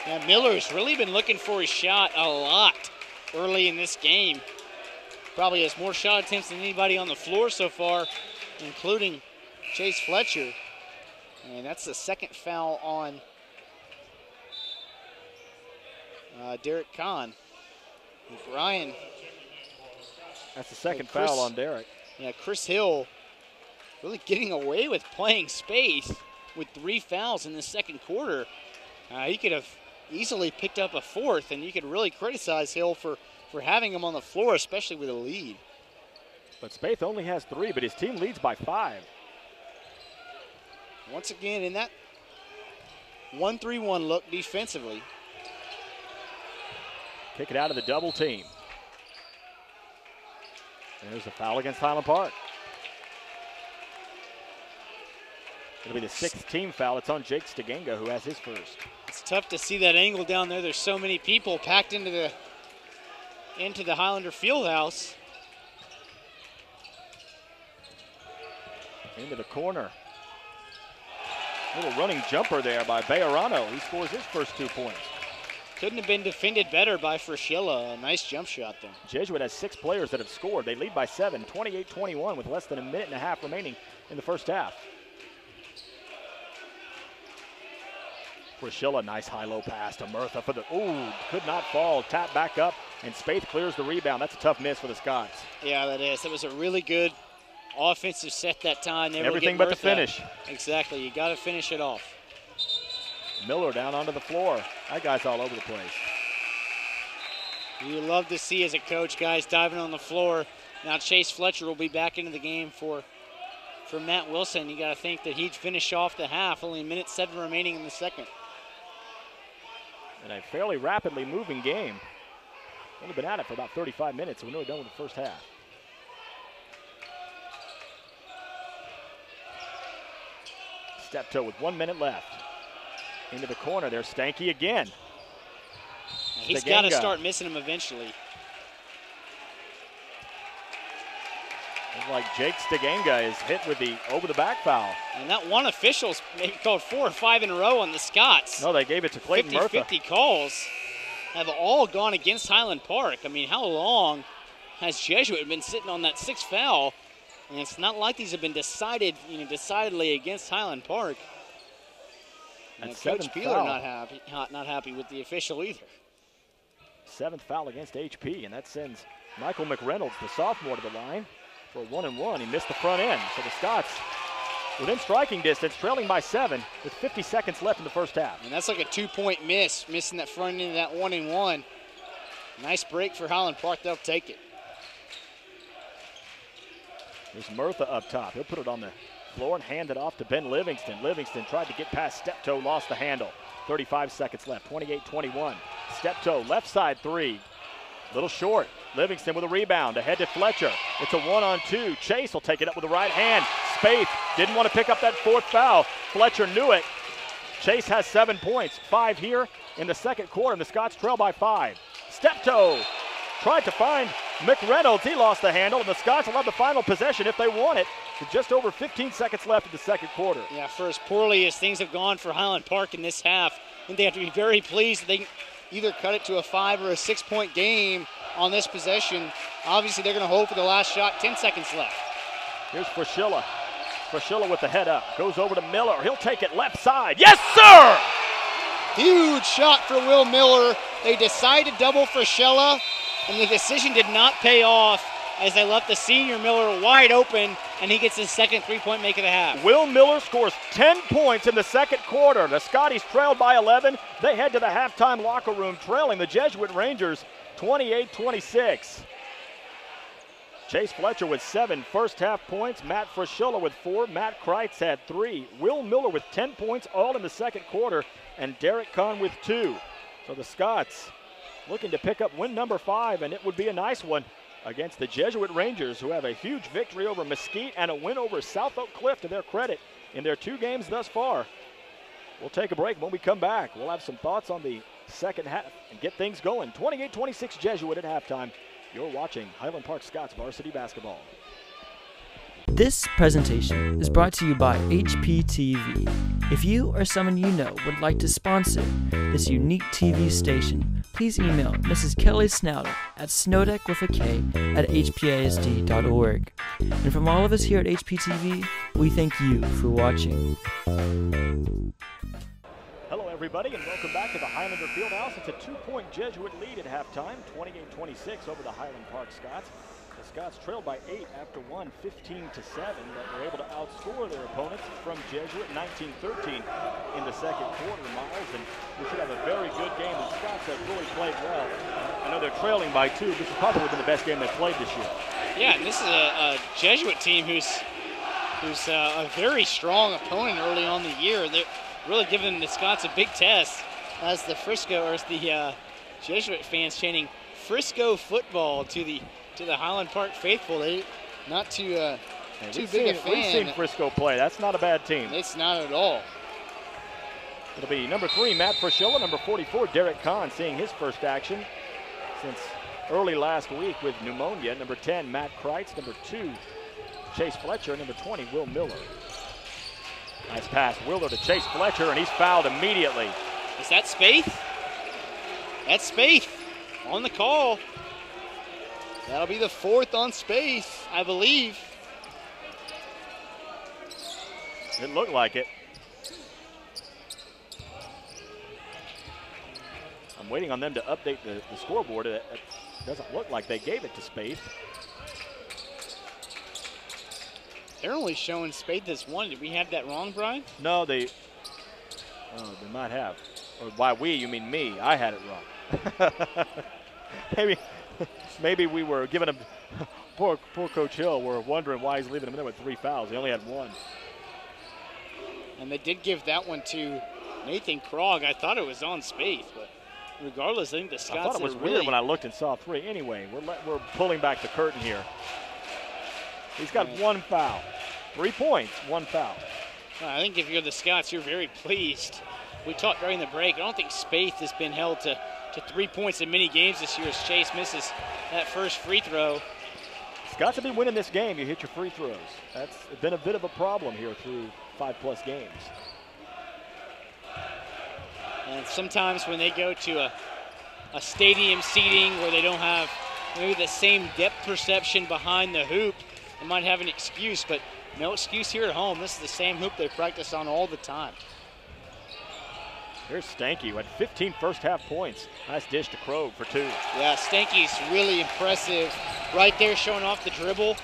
Yeah, Miller's really been looking for his shot a lot early in this game. Probably has more shot attempts than anybody on the floor so far, including Chase Fletcher. And that's the second foul on Derek Kahn. And Brian. That's the second foul on Derek. Yeah, Chris Hill really getting away with playing space with 3 fouls in the second quarter. He could have easily picked up a 4th, and you could really criticize Hill for having him on the floor, especially with a lead. But Spaeth only has 3, but his team leads by 5. Once again, in that 1-3-1 look defensively. Kick it out of the double team. There's a foul against Highland Park. It'll be the 6th team foul. It's on Jake Stiganga, who has his first. It's tough to see that angle down there. There's so many people packed into the Highlander Fieldhouse. Into the corner. Little running jumper there by Bejarano. He scores his first 2 points. Couldn't have been defended better by Frischilla. A nice jump shot there. Jesuit has 6 players that have scored. They lead by 7, 28-21 with less than a minute and a half remaining in the first half. Frischilla, nice high-low pass to Murtha for the, ooh, could not fall. Tap back up, and Spaeth clears the rebound. That's a tough miss for the Scots. Yeah, that is. That was a really good offensive set that time. Everything but the finish. Exactly. You got to finish it off. Miller down onto the floor. That guy's all over the place. You love to see as a coach guys diving on the floor. Now Chase Fletcher will be back into the game for Matt Wilson. You got to think that he'd finish off the half. Only a minute 7 remaining in the second. And a fairly rapidly moving game. Only been at it for about 35 minutes, so we're nearly done with the first half. Steptoe with 1 minute left. Into the corner, there's Stanky again. He's got to start missing him eventually. Looks like Jake Stiganga is hit with the over-the-back foul. And that one official's maybe called 4 or 5 in a row on the Scots. No, they gave it to Clayton Murtha. 50-50 calls have all gone against Highland Park. I mean, how long has Jesuit been sitting on that 6th foul? And it's not like these have been decided, decidedly against Highland Park. And Coach Peeler not happy with the official either. 7th foul against HP, and that sends Michael McReynolds, the sophomore, to the line for a 1-and-1. He missed the front end, so the Scots within striking distance, trailing by 7 with 50 seconds left in the first half. And that's like a 2-point miss, missing that front end of that 1-and-1. Nice break for Highland Park. They'll take it. There's Murtha up top. He'll put it on the floor and hand it off to Ben Livingston. Livingston tried to get past Steptoe, lost the handle. 35 seconds left, 28-21. Steptoe, left side 3. Little short. Livingston with a rebound, ahead to Fletcher. It's a 1-on-2. Chase will take it up with the right hand. Spaeth didn't want to pick up that 4th foul. Fletcher knew it. Chase has 7 points, 5 here in the second quarter, and the Scots trail by 5. Steptoe tried to find McReynolds. He lost the handle, and the Scots will have the final possession if they want it. With just over 15 seconds left in the second quarter. Yeah, for as poorly as things have gone for Highland Park in this half, I think they have to be very pleased that they can either cut it to a 5 or a 6-point game on this possession. Obviously, they're going to hold for the last shot. 10 seconds left. Here's Frischilla. Frischilla with the head up. Goes over to Miller. He'll take it left side. Yes, sir! Huge shot for Will Miller. They decide to double Frischilla, and the decision did not pay off as they left the senior Miller wide open, and he gets his second 3-point make of the half. Will Miller scores 10 points in the second quarter. The Scotties trailed by 11. They head to the halftime locker room trailing the Jesuit Rangers 28-26. Chase Fletcher with 7 first half points. Matt Frischilla with 4. Matt Kreitz had 3. Will Miller with 10 points all in the second quarter, and Derek Kahn with 2. So the Scots looking to pick up win number 5, and it would be a nice one against the Jesuit Rangers, who have a huge victory over Mesquite and a win over South Oak Cliff to their credit in their 2 games thus far. We'll take a break. When we come back, we'll have some thoughts on the second half and get things going. 28-26 Jesuit at halftime. You're watching Highland Park Scots varsity basketball. This presentation is brought to you by HPTV. If you or someone you know would like to sponsor this unique TV station, please email Mrs. Kelly Snowder at snowdeck@hpasd.org. And from all of us here at HPTV, we thank you for watching. Hello everybody, and welcome back to the Highlander Fieldhouse. It's a 2-point Jesuit lead at halftime, 28-26 over the Highland Park Scots. The Scots trailed by 8 after 1, 15-7, but were able to outscore their opponents from Jesuit 19-13 in the second quarter, Miles, and we should have a very good game. The Scots have really played well. I know they're trailing by 2. This has probably been the best game they've played this year. Yeah, and this is a Jesuit team who's a very strong opponent early on the year. They're really giving the Scots a big test as the Jesuit fans chanting Frisco football to the to the Highland Park faithful. They not too big a fan. We've seen Frisco play. That's not a bad team. It's not at all. It'll be number 3, Matt Frischilla, number 44, Derek Kahn, seeing his first action since early last week with pneumonia. Number 10, Matt Kreitz. Number 2, Chase Fletcher. Number 20, Will Miller. Nice pass, Willer to Chase Fletcher, and he's fouled immediately. Is that Spaeth? That's Spaeth on the call. That'll be the 4th on Spaeth, I believe. It looked like it. I'm waiting on them to update the scoreboard. It doesn't look like they gave it to Spaeth. They're only showing Spaeth as 1. Did we have that wrong, Brian? No, they might have. Or by we, you mean me. I had it wrong. maybe we were giving him, poor Coach Hill, we're wondering why he's leaving him in there with 3 fouls. He only had 1. And they did give that one to Nathan Krog. I thought it was on Spaeth, but regardless, I think the Scots I thought it was weird when I looked and saw 3. Anyway, we're pulling back the curtain here. He's got 1 foul. 3 points, 1 foul. Well, I think if you're the Scots, you're very pleased. We talked during the break. I don't think Spaeth has been held to 3 points in many games this year as Chase misses that first free throw. Scots have been winning this game. You hit your free throws. That's been a bit of a problem here through 5+ games. And sometimes when they go to a stadium seating where they don't have maybe the same depth perception behind the hoop, they might have an excuse, but no excuse here at home. This is the same hoop they practice on all the time. Here's Stanky, who had 15 first-half points. Nice dish to Krog for 2. Yeah, Stanky's really impressive. Right there showing off the dribble.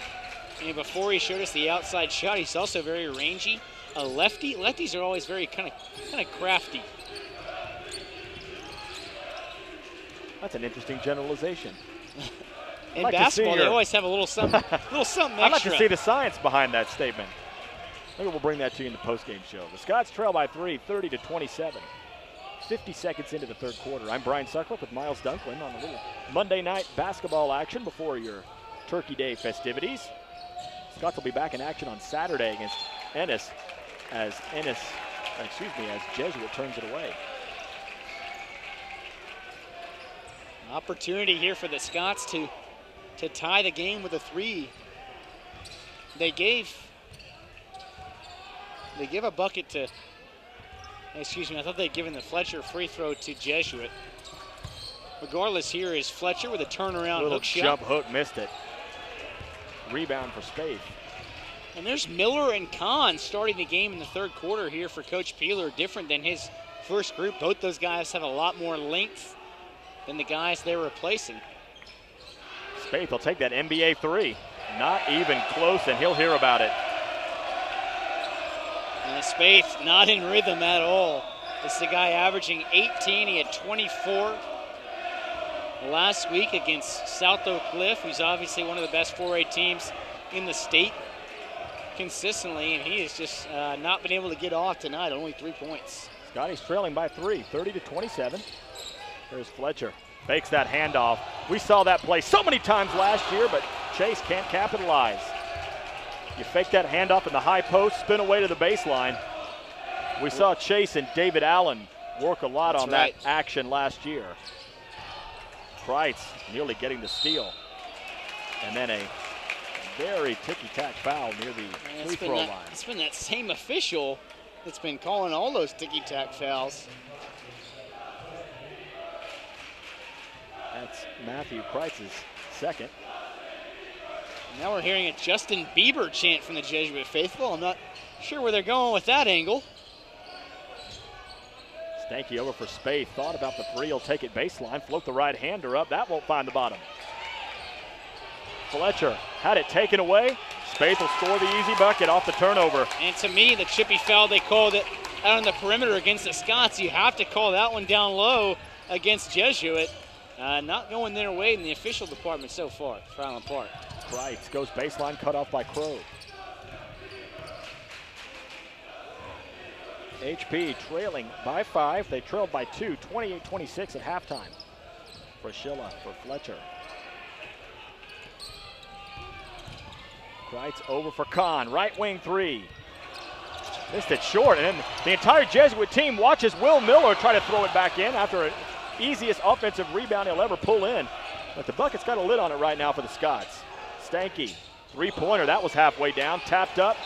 And before he showed us the outside shot, he's also very rangy. A lefty. Lefties are always very kind of crafty. That's an interesting generalization. In basketball, they always have a little something, extra. I'd like to see the science behind that statement. Maybe we'll bring that to you in the postgame show. The Scots trail by 3, 30-27. 50 seconds into the 3rd quarter. I'm Brian Suckliff with Miles Dunklin on a little Monday night basketball action before your Turkey Day festivities. Scots will be back in action on Saturday against Ennis as Jesuit turns it away. An opportunity here for the Scots to tie the game with a 3. They gave a bucket to, I thought they'd given the Fletcher free throw to Jesuit. Regardless, here is Fletcher with a turnaround hook shot. Jump hook, missed it. Rebound for Spaeth. And there's Miller and Kahn starting the game in the 3rd quarter here for Coach Peeler, different than his first group. Both those guys have a lot more length than the guys they're replacing. Spaeth will take that NBA 3. Not even close, and he'll hear about it. And Spaeth not in rhythm at all. This is a guy averaging 18. He had 24 last week against South Oak Cliff, who's obviously one of the best 4A teams in the state consistently, and he has just not been able to get off tonight, only 3 points. Scotty's trailing by 3, 30-27. There's Fletcher, fakes that handoff. We saw that play so many times last year, but Chase can't capitalize. You fake that handoff in the high post, spin away to the baseline. We saw Chase and David Allen work a lot on that action last year. Kreitz nearly getting the steal. And then a very ticky-tack foul near the free throw line. It's been that same official that's been calling all those ticky-tack fouls. That's Matthew Kreitz's 2nd. Now we're hearing a Justin Bieber chant from the Jesuit faithful. I'm not sure where they're going with that angle. Stanky over for Spaeth. Thought about the 3. He'll take it baseline. Float the right-hander up. That won't find the bottom. Fletcher had it taken away. Spaeth will score the easy bucket off the turnover. And to me, the chippy foul, they called it out on the perimeter against the Scots. You have to call that one down low against Jesuit. Not going their way in the official department so far for Highland Park. Kreitz goes baseline, cut off by Krog. HP trailing by 5. They trailed by 2, 28-26 at halftime. Frischilla for Fletcher. Kreitz over for Kahn, right wing three. Missed it short, and then the entire Jesuit team watches Will Miller try to throw it back in after an easiest offensive rebound he'll ever pull in. But the bucket's got a lid on it right now for the Scots. Stanky, three-pointer, that was halfway down, tapped up.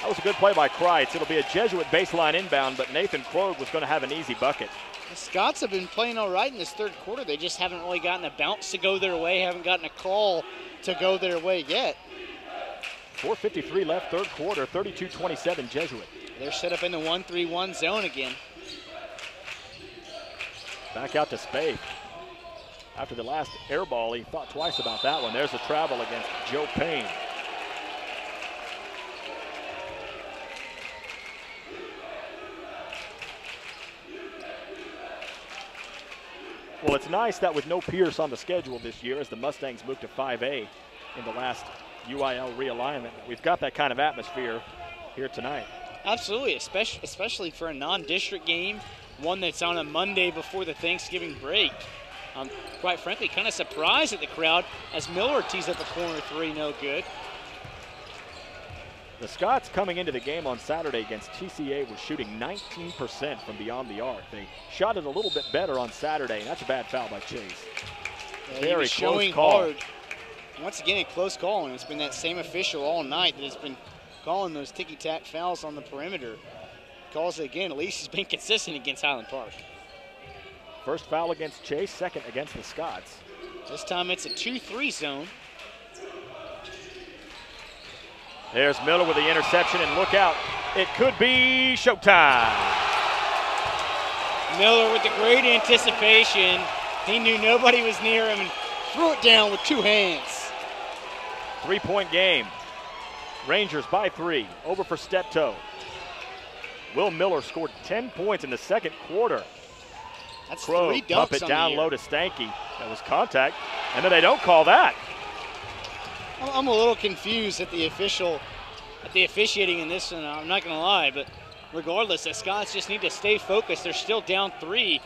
That was a good play by Kreitz. It'll be a Jesuit baseline inbound, but Nathan Krogh was going to have an easy bucket. The Scots have been playing all right in this third quarter. They just haven't really gotten a bounce to go their way, haven't gotten a call to go their way yet. 4:53 left, third quarter, 32-27 Jesuit. They're set up in the 1-3-1 zone again. Back out to Spaeth. After the last air ball, he thought twice about that one. There's the travel against Joe Payne. Well, it's nice that with no Pierce on the schedule this year as the Mustangs move to 5A in the last UIL realignment, we've got that kind of atmosphere here tonight. Absolutely, especially for a non-district game, one that's on a Monday before the Thanksgiving break. I'm quite frankly kind of surprised at the crowd as Miller tees up a corner three, no good. The Scots coming into the game on Saturday against TCA was shooting 19% from beyond the arc. They shot it a little bit better on Saturday, and that's a bad foul by Chase. Yeah, Very showing close call. hard. Once again, a close call, and it's been that same official all night that has been calling those ticky-tack fouls on the perimeter. Calls it again. At least he's been consistent against Highland Park. First foul against Chase, second against the Scots. This time it's a 2-3 zone. There's Miller with the interception, and look out. It could be showtime. Miller with the great anticipation. He knew nobody was near him and threw it down with two hands. Three-point game. Rangers by 3. Over for Steptoe. Will Miller scored 10 points in the second quarter. That's Krogh three dunks up it on down the low year. to Stanky. That was contact, and then they don't call that. I'm a little confused at the officiating in this one. I'm not going to lie, but regardless, the Scots just need to stay focused. They're still down 3.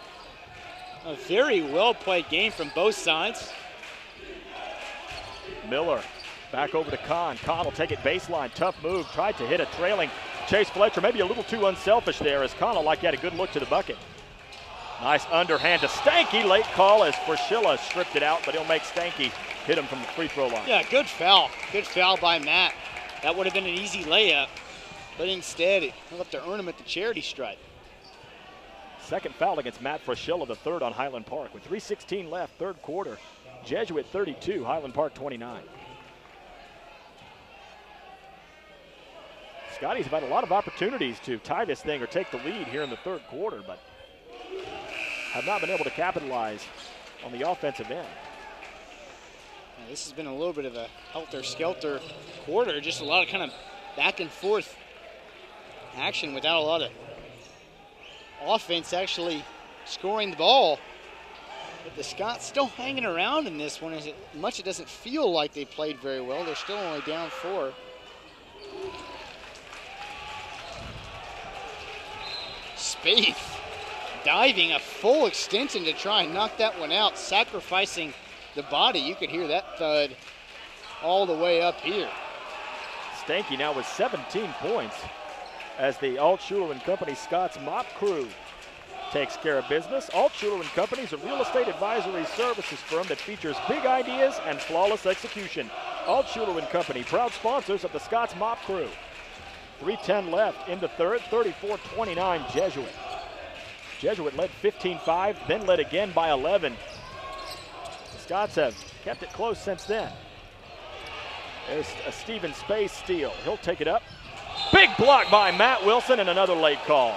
A very well-played game from both sides. Miller back over to Kahn. Kahn will take it baseline. Tough move. Tried to hit a trailing Chase Fletcher. Maybe a little too unselfish there as Kahn like he had a good look to the bucket. Nice underhand to Stanky. Late call as Frischilla stripped it out, but he'll make Stanky hit him from the free throw line. Yeah, good foul. Good foul by Matt. That would have been an easy layup, but instead he'll have to earn him at the charity stripe. Second foul against Matt Frischilla, the third on Highland Park. With 3:16 left, third quarter. Jesuit 32, Highland Park 29. Scotties have had a lot of opportunities to tie this thing or take the lead here in the third quarter, but have not been able to capitalize on the offensive end. Now, this has been a little bit of a helter-skelter quarter, just a lot of kind of back and forth action without a lot of offense actually scoring the ball. But the Scots still hanging around in this one as much it doesn't feel like they played very well. They're still only down 4. Spaeth diving a full extension to try and knock that one out, sacrificing the body. You could hear that thud all the way up here. Stanky now with 17 points as the Altshuler and Company Scots mop crew takes care of business. Altshuler and Company is a real estate advisory services firm that features big ideas and flawless execution. Altshuler and Company, proud sponsors of the Scots mop crew. 3:10 left in the third, 34-29 Jesuit. Jesuit led 15-5, then led again by 11. The Scots have kept it close since then. There's a Stephen Space steal. He'll take it up. Big block by Matt Wilson and another late call.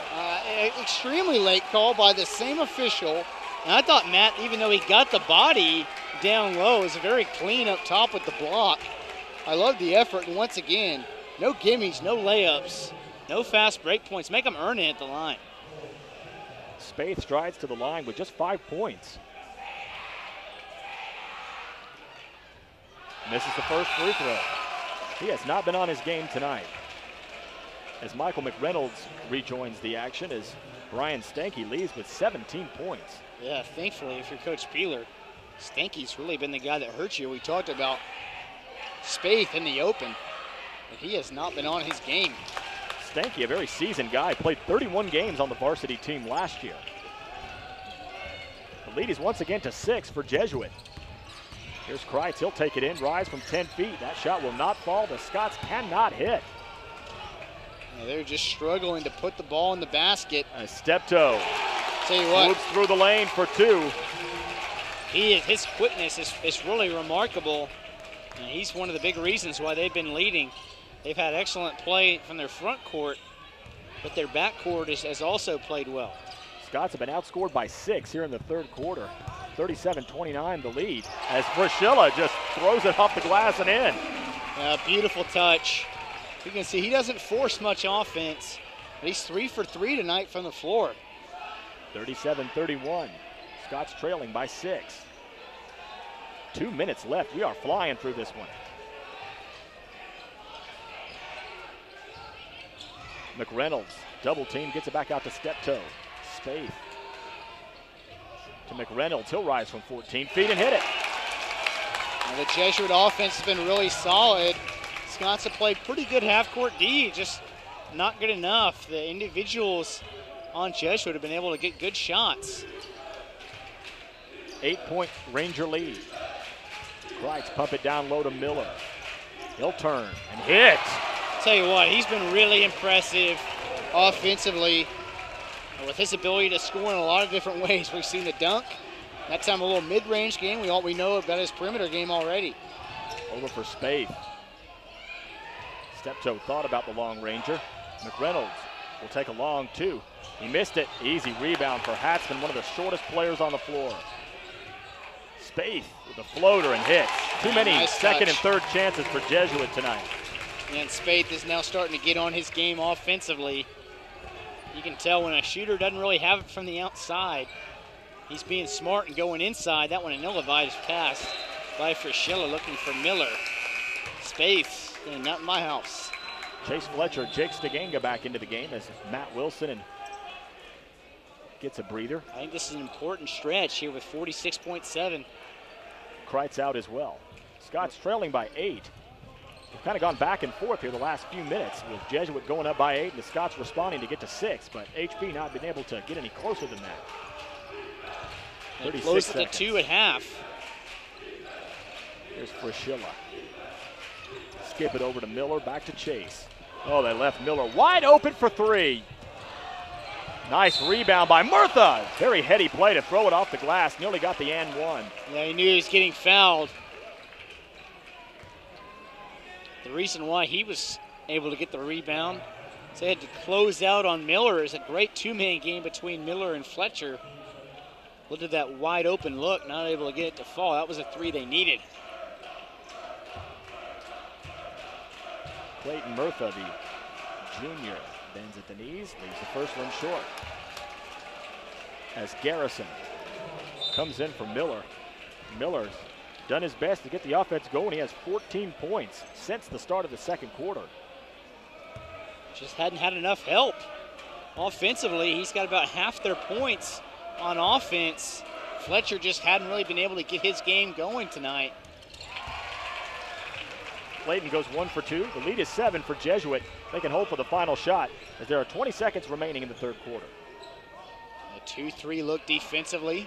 Extremely late call by the same official. And I thought Matt, even though he got the body down low, was very clean up top with the block. I love the effort, and once again, no gimmies, no layups, no fast break points. Make them earn it at the line. Spaeth strides to the line with just 5 points. Misses the first free throw. He has not been on his game tonight. As Michael McReynolds rejoins the action as Brian Stanky leads with 17 points. Yeah, thankfully, if you're Coach Peeler, Stanky's really been the guy that hurt you. We talked about Spaeth in the open, but he has not been on his game. Stanky, a very seasoned guy, played 31 games on the varsity team last year. The lead is once again to 6 for Jesuit. Here's Kreitz, he'll take it in, rise from 10 feet. That shot will not fall. The Scots cannot hit. Yeah, they're just struggling to put the ball in the basket. A step toe. Tell you what, moves through the lane for 2. his quickness is really remarkable. And he's one of the big reasons why they've been leading. They've had excellent play from their front court, but their back court has also played well. Scots have been outscored by 6 here in the third quarter. 37-29 the lead as Frischilla just throws it off the glass and in. Beautiful touch. You can see he doesn't force much offense, but he's 3 for 3 tonight from the floor. 37-31. Scots trailing by 6. 2 minutes left. We are flying through this one. McReynolds, double team, gets it back out to step toe. Spaeth to McReynolds. He'll rise from 14 feet and hit it. And the Jesuit offense has been really solid. Scots have played pretty good half-court D, just not good enough. The individuals on Jesuit have been able to get good shots. 8-point Ranger lead. Kreitz pump it down low to Miller. He'll turn and hit. Tell you what, he's been really impressive offensively with his ability to score in a lot of different ways. We've seen the dunk. That time a little mid-range game. We know about his perimeter game already. Over for Spaeth. Steptoe thought about the long ranger. McReynolds will take a long 2. He missed it. Easy rebound for Hatzman, one of the shortest players on the floor. Spaeth with a floater and hits. Too many nice second touch. and third chances for Jesuit tonight. And Spaeth is now starting to get on his game offensively. You can tell when a shooter doesn't really have it from the outside, he's being smart and going inside. That one, an ill-advised pass by Frischilla looking for Miller. Spaeth, not in my house. Chase Fletcher, Jake Stiganga back into the game as Matt Wilson and gets a breather. I think this is an important stretch here with 46.7. Kreitz out as well. Scots trailing by 8. We've kind of gone back and forth here the last few minutes with Jesuit going up by 8 and the Scots responding to get to 6, but HP not been able to get any closer than that. They closed it to 2 at half. Here's Frischilla. Skip it over to Miller, back to Chase. Oh, they left Miller wide open for 3. Nice rebound by Murtha. Very heady play to throw it off the glass. Nearly got the and one. Yeah, he knew he was getting fouled. The reason why he was able to get the rebound is they had to close out on Miller. It's a great 2-man game between Miller and Fletcher. Look at that wide open look, not able to get it to fall. That was a 3 they needed. Clayton Murtha, the junior, bends at the knees, leaves the first one short. As Garrison comes in for Miller. Miller's done his best to get the offense going. He has 14 points since the start of the second quarter. Just hadn't had enough help. Offensively, he's got about half their points on offense. Fletcher just hadn't really been able to get his game going tonight. Clayton goes 1 for 2. The lead is 7 for Jesuit. They can hold for the final shot as there are 20 seconds remaining in the third quarter. A 2-3 look defensively.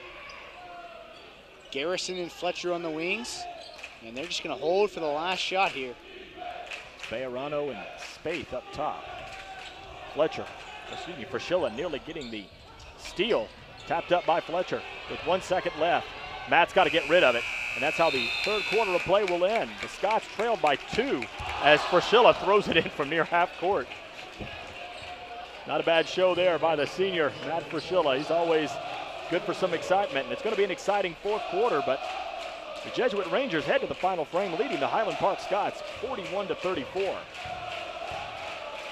Garrison and Fletcher on the wings, and they're just going to hold for the last shot here. Bejarano and Spaeth up top. Frischilla nearly getting the steal. Tapped up by Fletcher with 1 second left. Matt's got to get rid of it, and that's how the third quarter of play will end. The Scots trailed by 2 as Frischilla throws it in from near half court. Not a bad show there by the senior, Matt Frischilla. He's always good for some excitement, and it's going to be an exciting fourth quarter, but the Jesuit Rangers head to the final frame, leading the Highland Park Scots 41-34.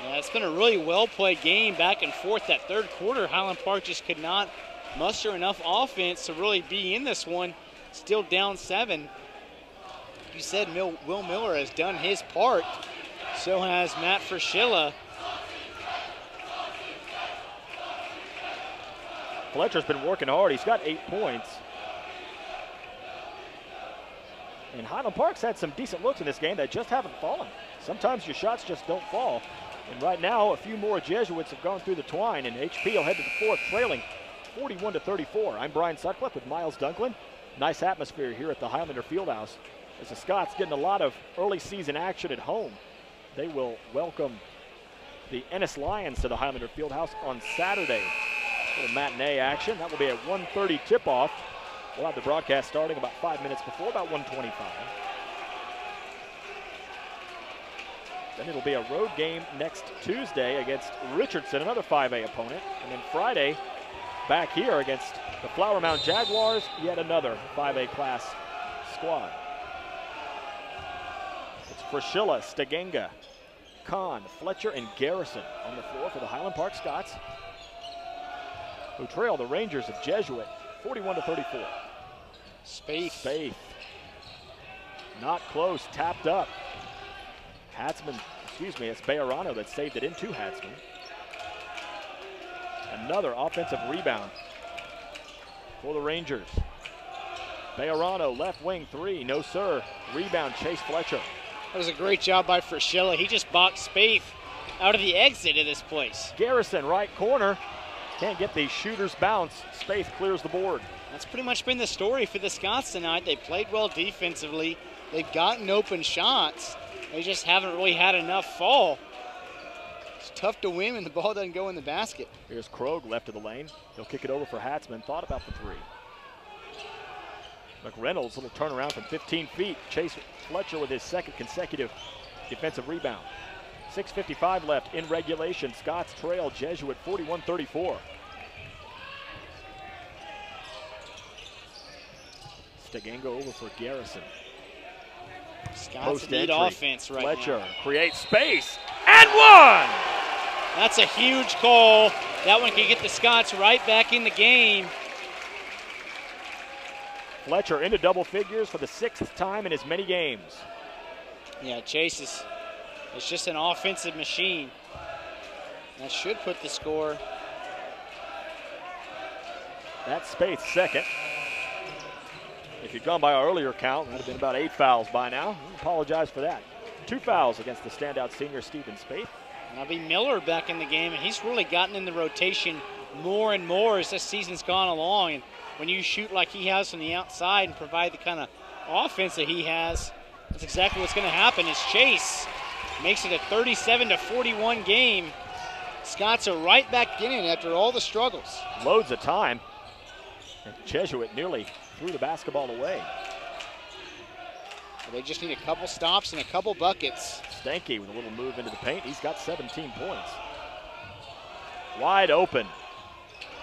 Yeah, it's been a really well-played game, back and forth. That third quarter, Highland Park just could not muster enough offense to really be in this one. Still down 7. You said Will Miller has done his part. So has Matt Frischilla. Fletcher's been working hard. He's got 8 points. And Highland Park's had some decent looks in this game that just haven't fallen. Sometimes your shots just don't fall. And right now, a few more Jesuits have gone through the twine, and HP will head to the fourth, trailing 41-34. I'm Brian Sutcliffe with Miles Dunklin. Nice atmosphere here at the Highlander Fieldhouse as the Scots getting a lot of early season action at home. They will welcome the Ennis Lions to the Highlander Fieldhouse on Saturday. A little matinee action. That will be a 1:30 tip-off. We'll have the broadcast starting about 5 minutes before, about 1:25. Then it'll be a road game next Tuesday against Richardson, another 5A opponent. And then Friday, back here against the Flower Mound Jaguars, yet another 5A class squad. It's Frashilla, Stegenga, Kahn, Fletcher, and Garrison on the floor for the Highland Park Scots, who trail the Rangers of Jesuit 41-34. Spaeth. Not close, tapped up. It's Bejarano that saved it into Hatzman. Another offensive rebound for the Rangers. Bejarano, left wing three, no sir. Rebound, Chase Fletcher. That was a great job by Frashilla. He just boxed Spaeth out of the exit of this place. Garrison, right corner. Can't get the shooter's bounce. Spaeth clears the board. That's pretty much been the story for the Scots tonight. They played well defensively. They've gotten open shots. They just haven't really had enough fall. It's tough to win when the ball doesn't go in the basket. Here's Krogh left of the lane. He'll kick it over for Hatzman. Thought about the three. McReynolds, little turnaround from 15 feet. Chase Fletcher with his second consecutive defensive rebound. 6:55 left in regulation. Scots trail Jesuit 41-34. Stegenga over for Garrison. Scots need offense right Fletcher now. Creates space and one! That's a huge call. That one can get the Scots right back in the game. Fletcher into double figures for the 6th time in as many games. Yeah, Chase is just an offensive machine. That should put the score. That's Spaeth's second. If you'd gone by our earlier count, that would have been about 8 fouls by now. We apologize for that. 2 fouls against the standout senior Stephen Spaeth. Now be Miller back in the game, and he's really gotten in the rotation more and more as this season's gone along. And when you shoot like he has from the outside and provide the kind of offense that he has, that's exactly what's going to happen. As Chase makes it a 37-41 game. Scots are right back in it after all the struggles. Loads of time. And Jesuit nearly threw the basketball away. They just need a couple stops and a couple buckets. Stanky with a little move into the paint. He's got 17 points. Wide open.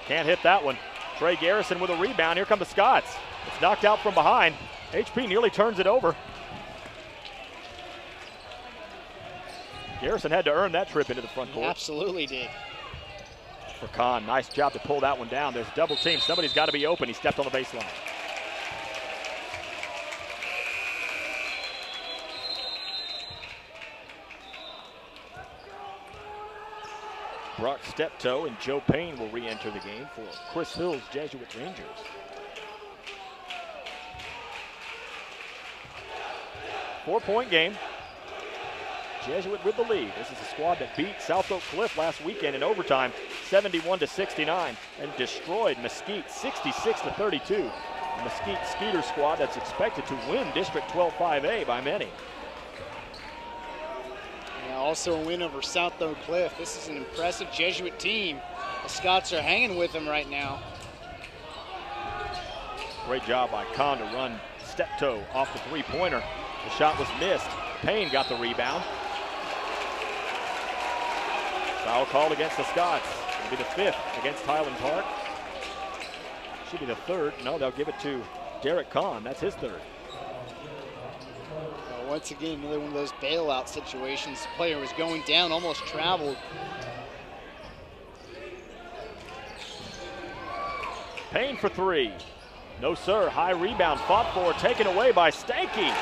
Can't hit that one. Trey Garrison with a rebound. Here come the Scots. It's knocked out from behind. HP nearly turns it over. Garrison had to earn that trip into the front court. He absolutely did. For Kahn, nice job to pull that one down. There's double team. Somebody's got to be open. He stepped on the baseline. Brock Steptoe and Joe Payne will re-enter the game for Chris Hill's Jesuit Rangers. Four-point game. Jesuit with the lead. This is a squad that beat South Oak Cliff last weekend in overtime, 71-69, and destroyed Mesquite 66-32. A Mesquite Skeeter squad that's expected to win District 12 5A by many. Yeah, also a win over South Oak Cliff. This is an impressive Jesuit team. The Scots are hanging with them right now. Great job by Kahn to run Steptoe off the three-pointer. The shot was missed. Payne got the rebound. Foul called against the Scots. It'll be the 5th against Highland Park. Should be the 3rd. No, they'll give it to Derek Kahn. That's his 3rd. Once again, another one of those bailout situations. The player was going down, almost traveled. Payne for 3. No, sir. High rebound fought for, taken away by Stanky.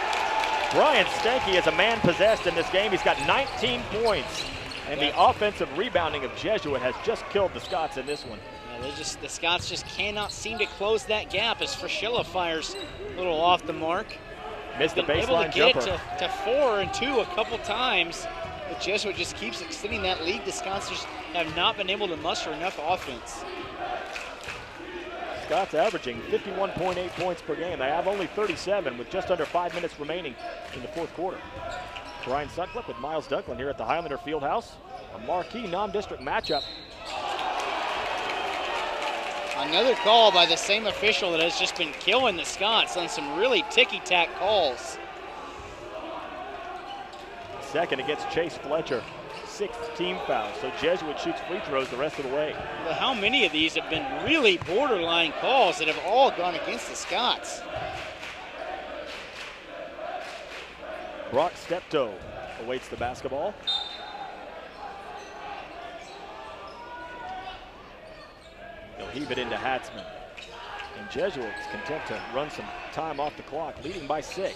Brian Stanky is a man possessed in this game. He's got 19 points. And the offensive rebounding of Jesuit has just killed the Scots in this one. Yeah, the Scots just cannot seem to close that gap as Frashilla fires a little off the mark. Missed the been able baseline to get jumper. it to 4 and 2 a couple times. But Jesuit just keeps extending that lead. The Scots just have not been able to muster enough offense. Scots averaging 51.8 points per game. They have only 37 with just under 5 minutes remaining in the fourth quarter. Brian Sutcliffe with Miles Dunklin here at the Highlander Fieldhouse. A marquee non-district matchup. Another call by the same official that has just been killing the Scots on some really ticky-tack calls. Second against Chase Fletcher. 6th team foul, so Jesuit shoots free throws the rest of the way. But how many of these have been really borderline calls that have all gone against the Scots? Brock Steptoe awaits the basketball. He'll heave it into Hatzman. And Jesuits content to run some time off the clock, leading by 6.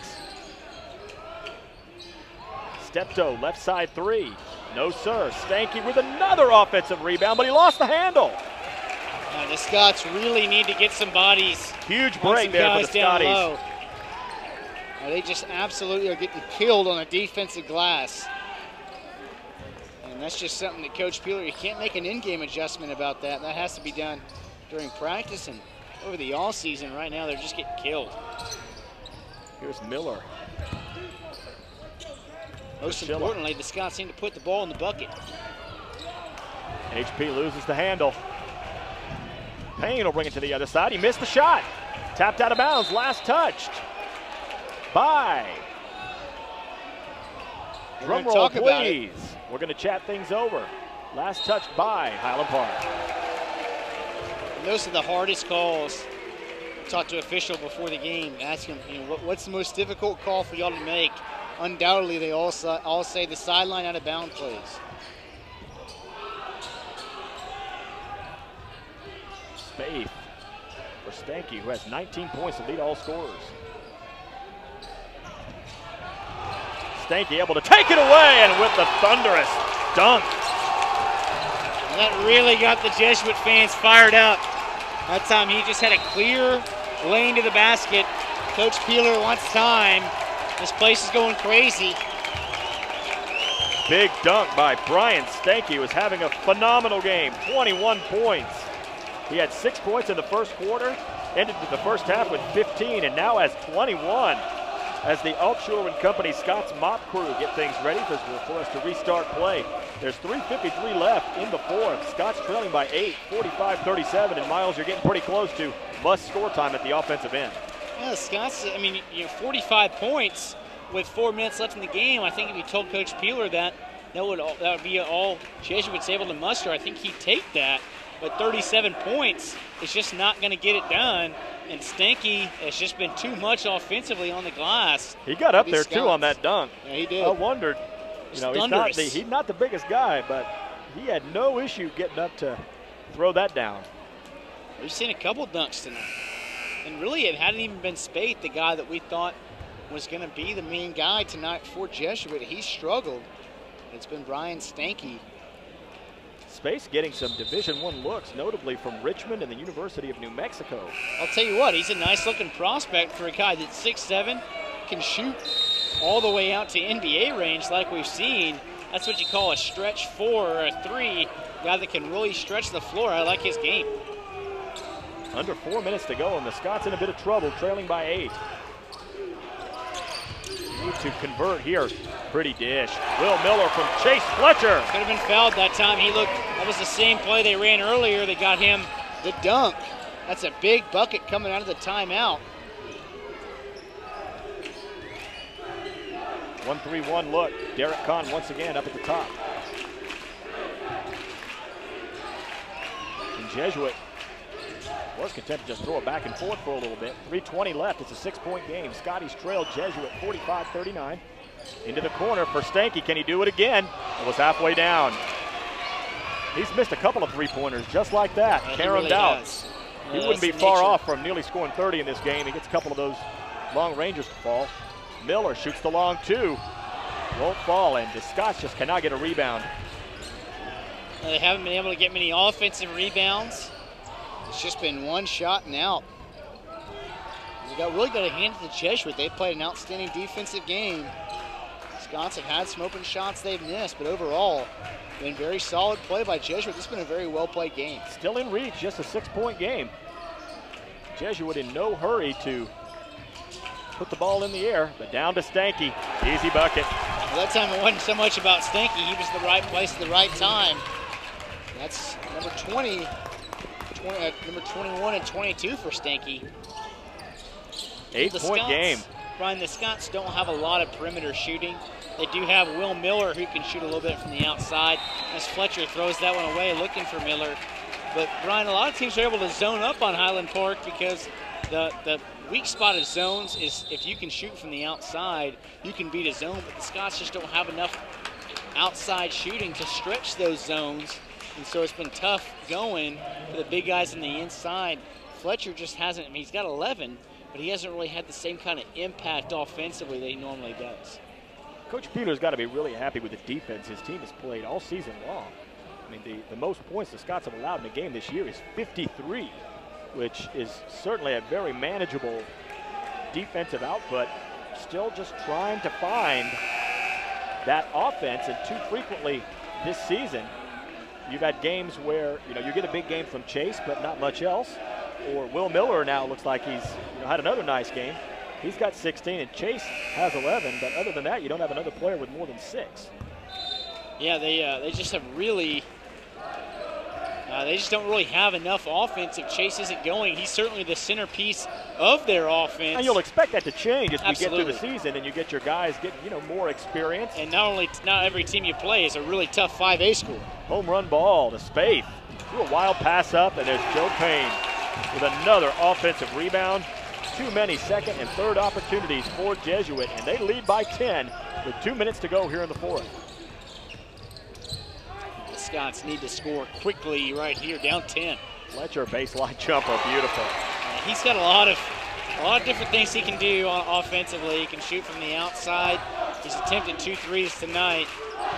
Steptoe, left side 3. No, sir. Stanky with another offensive rebound, but he lost the handle. The Scots really need to get some bodies. Huge break there for the Scotties. They just absolutely are getting killed on a defensive glass. And that's just something that Coach Peeler, you can't make an in-game adjustment about that. That has to be done during practice and over the all-season. Right now, they're just getting killed. Here's Miller. Most importantly, the Scots seem to put the ball in the bucket. HP loses the handle. Payne will bring it to the other side. He missed the shot. Tapped out of bounds, last touched by. Drum roll, please. We're going to chat things over. Last touched by Highland Park. And those are the hardest calls. I talked to an official before the game, ask him, what's the most difficult call for y'all to make? Undoubtedly, they all say the sideline out of bound plays. Spaeth for Stanky, who has 19 points to lead all scorers. Stanky able to take it away, and with the thunderous dunk. And that really got the Jesuit fans fired up. That time he just had a clear lane to the basket. Coach Peeler wants time. This place is going crazy. Big dunk by Brian Stanky, who was having a phenomenal game. 21 points. He had 6 points in the first quarter, ended the first half with 15, and now has 21 as the Altshuler & Company Scots mop crew get things ready for us to restart play. There's 3:53 left in the fourth. Scots trailing by 8, 45-37, and Miles, you're getting pretty close to must-score time at the offensive end. Yeah, Scots, 45 points with 4 minutes left in the game. I think if you told Coach Peeler that would be all Jesuits able to muster, I think he'd take that. But 37 points is just not going to get it done. And Stanky has just been too much offensively on the glass. He got up there, too, on that dunk. Yeah, he did. I wondered. He's not the biggest guy, but he had no issue getting up to throw that down. We've seen a couple dunks tonight. And really, it hadn't even been Spaeth, the guy that we thought was going to be the main guy tonight for Jesuit. He struggled. It's been Brian Stanky. Spaeth getting some Division I looks, notably from Richmond and the University of New Mexico. I'll tell you what, he's a nice-looking prospect for a guy that's 6'7", can shoot all the way out to NBA range like we've seen. That's what you call a stretch 4 or a 3, guy that can really stretch the floor. I like his game. Under 4 minutes to go, and the Scots in a bit of trouble, trailing by 8. Need to convert here. Pretty dish. Will Miller from Chase Fletcher. Could have been fouled that time. That was the same play they ran earlier. They got him the dunk. That's a big bucket coming out of the timeout. 1-3-1 look. Derek Kahn once again up at the top. And Jesuit was content to just throw it back and forth for a little bit. 3:20 left. It's a 6-point game. Scotties trail Jesuit 45-39. Into the corner for Stanky. Can he do it again? It was halfway down. He's missed a couple of three-pointers just like that. Caromed out. He wouldn't be far off from nearly scoring 30 in this game. He gets a couple of those long ranges to fall. Miller shoots the long 2. Won't fall, and the Scots just cannot get a rebound. They haven't been able to get many offensive rebounds. It's just been one shot and out. really got to hand it to Jesuit. They played an outstanding defensive game. Scots have had some open shots they've missed, but overall, been very solid play by Jesuit. This has been a very well-played game. Still in reach, just a 6-point game. Jesuit in no hurry to put the ball in the air, but down to Stanky. Easy bucket. Well, that time it wasn't so much about Stanky. He was in the right place at the right time. That's number 20, number 21 and 22 for Stanky. 8-point game. Brian, the Scots don't have a lot of perimeter shooting. They do have Will Miller, who can shoot a little bit from the outside. As Fletcher throws that one away, looking for Miller. But Brian, a lot of teams are able to zone up on Highland Park because the weak spot of zones is if you can shoot from the outside, you can beat a zone. But the Scots just don't have enough outside shooting to stretch those zones. And so it's been tough going for the big guys on the inside. Fletcher just hasn't, I mean, he's got 11, but he hasn't really had the same kind of impact offensively that he normally does. Coach Peeler's got to be really happy with the defense his team has played all season long. I mean, the most points the Scots have allowed in a game this year is 53, which is certainly a very manageable defensive output. Still just trying to find that offense, and too frequently this season, you've had games where, you know, you get a big game from Chase, but not much else. Or Will Miller now looks like he's had another nice game. He's got 16, and Chase has 11, but other than that, you don't have another player with more than 6. Yeah, they just have really, they just don't really have enough offense if Chase isn't going. He's certainly the centerpiece of their offense. And you'll expect that to change as Absolutely. we get through the season and you get your guys getting, you know, more experience. And not every team you play is a really tough 5A school. Home run ball to Spaeth. Threw a wild pass up, and there's Joe Payne with another offensive rebound. Too many second and third opportunities for Jesuit, and they lead by 10 with 2 minutes to go here in the fourth. The Scots need to score quickly right here, down 10. Fletcher baseline jumper, beautiful. He's got a lot of different things he can do offensively. He can shoot from the outside. He's attempted 2 threes tonight.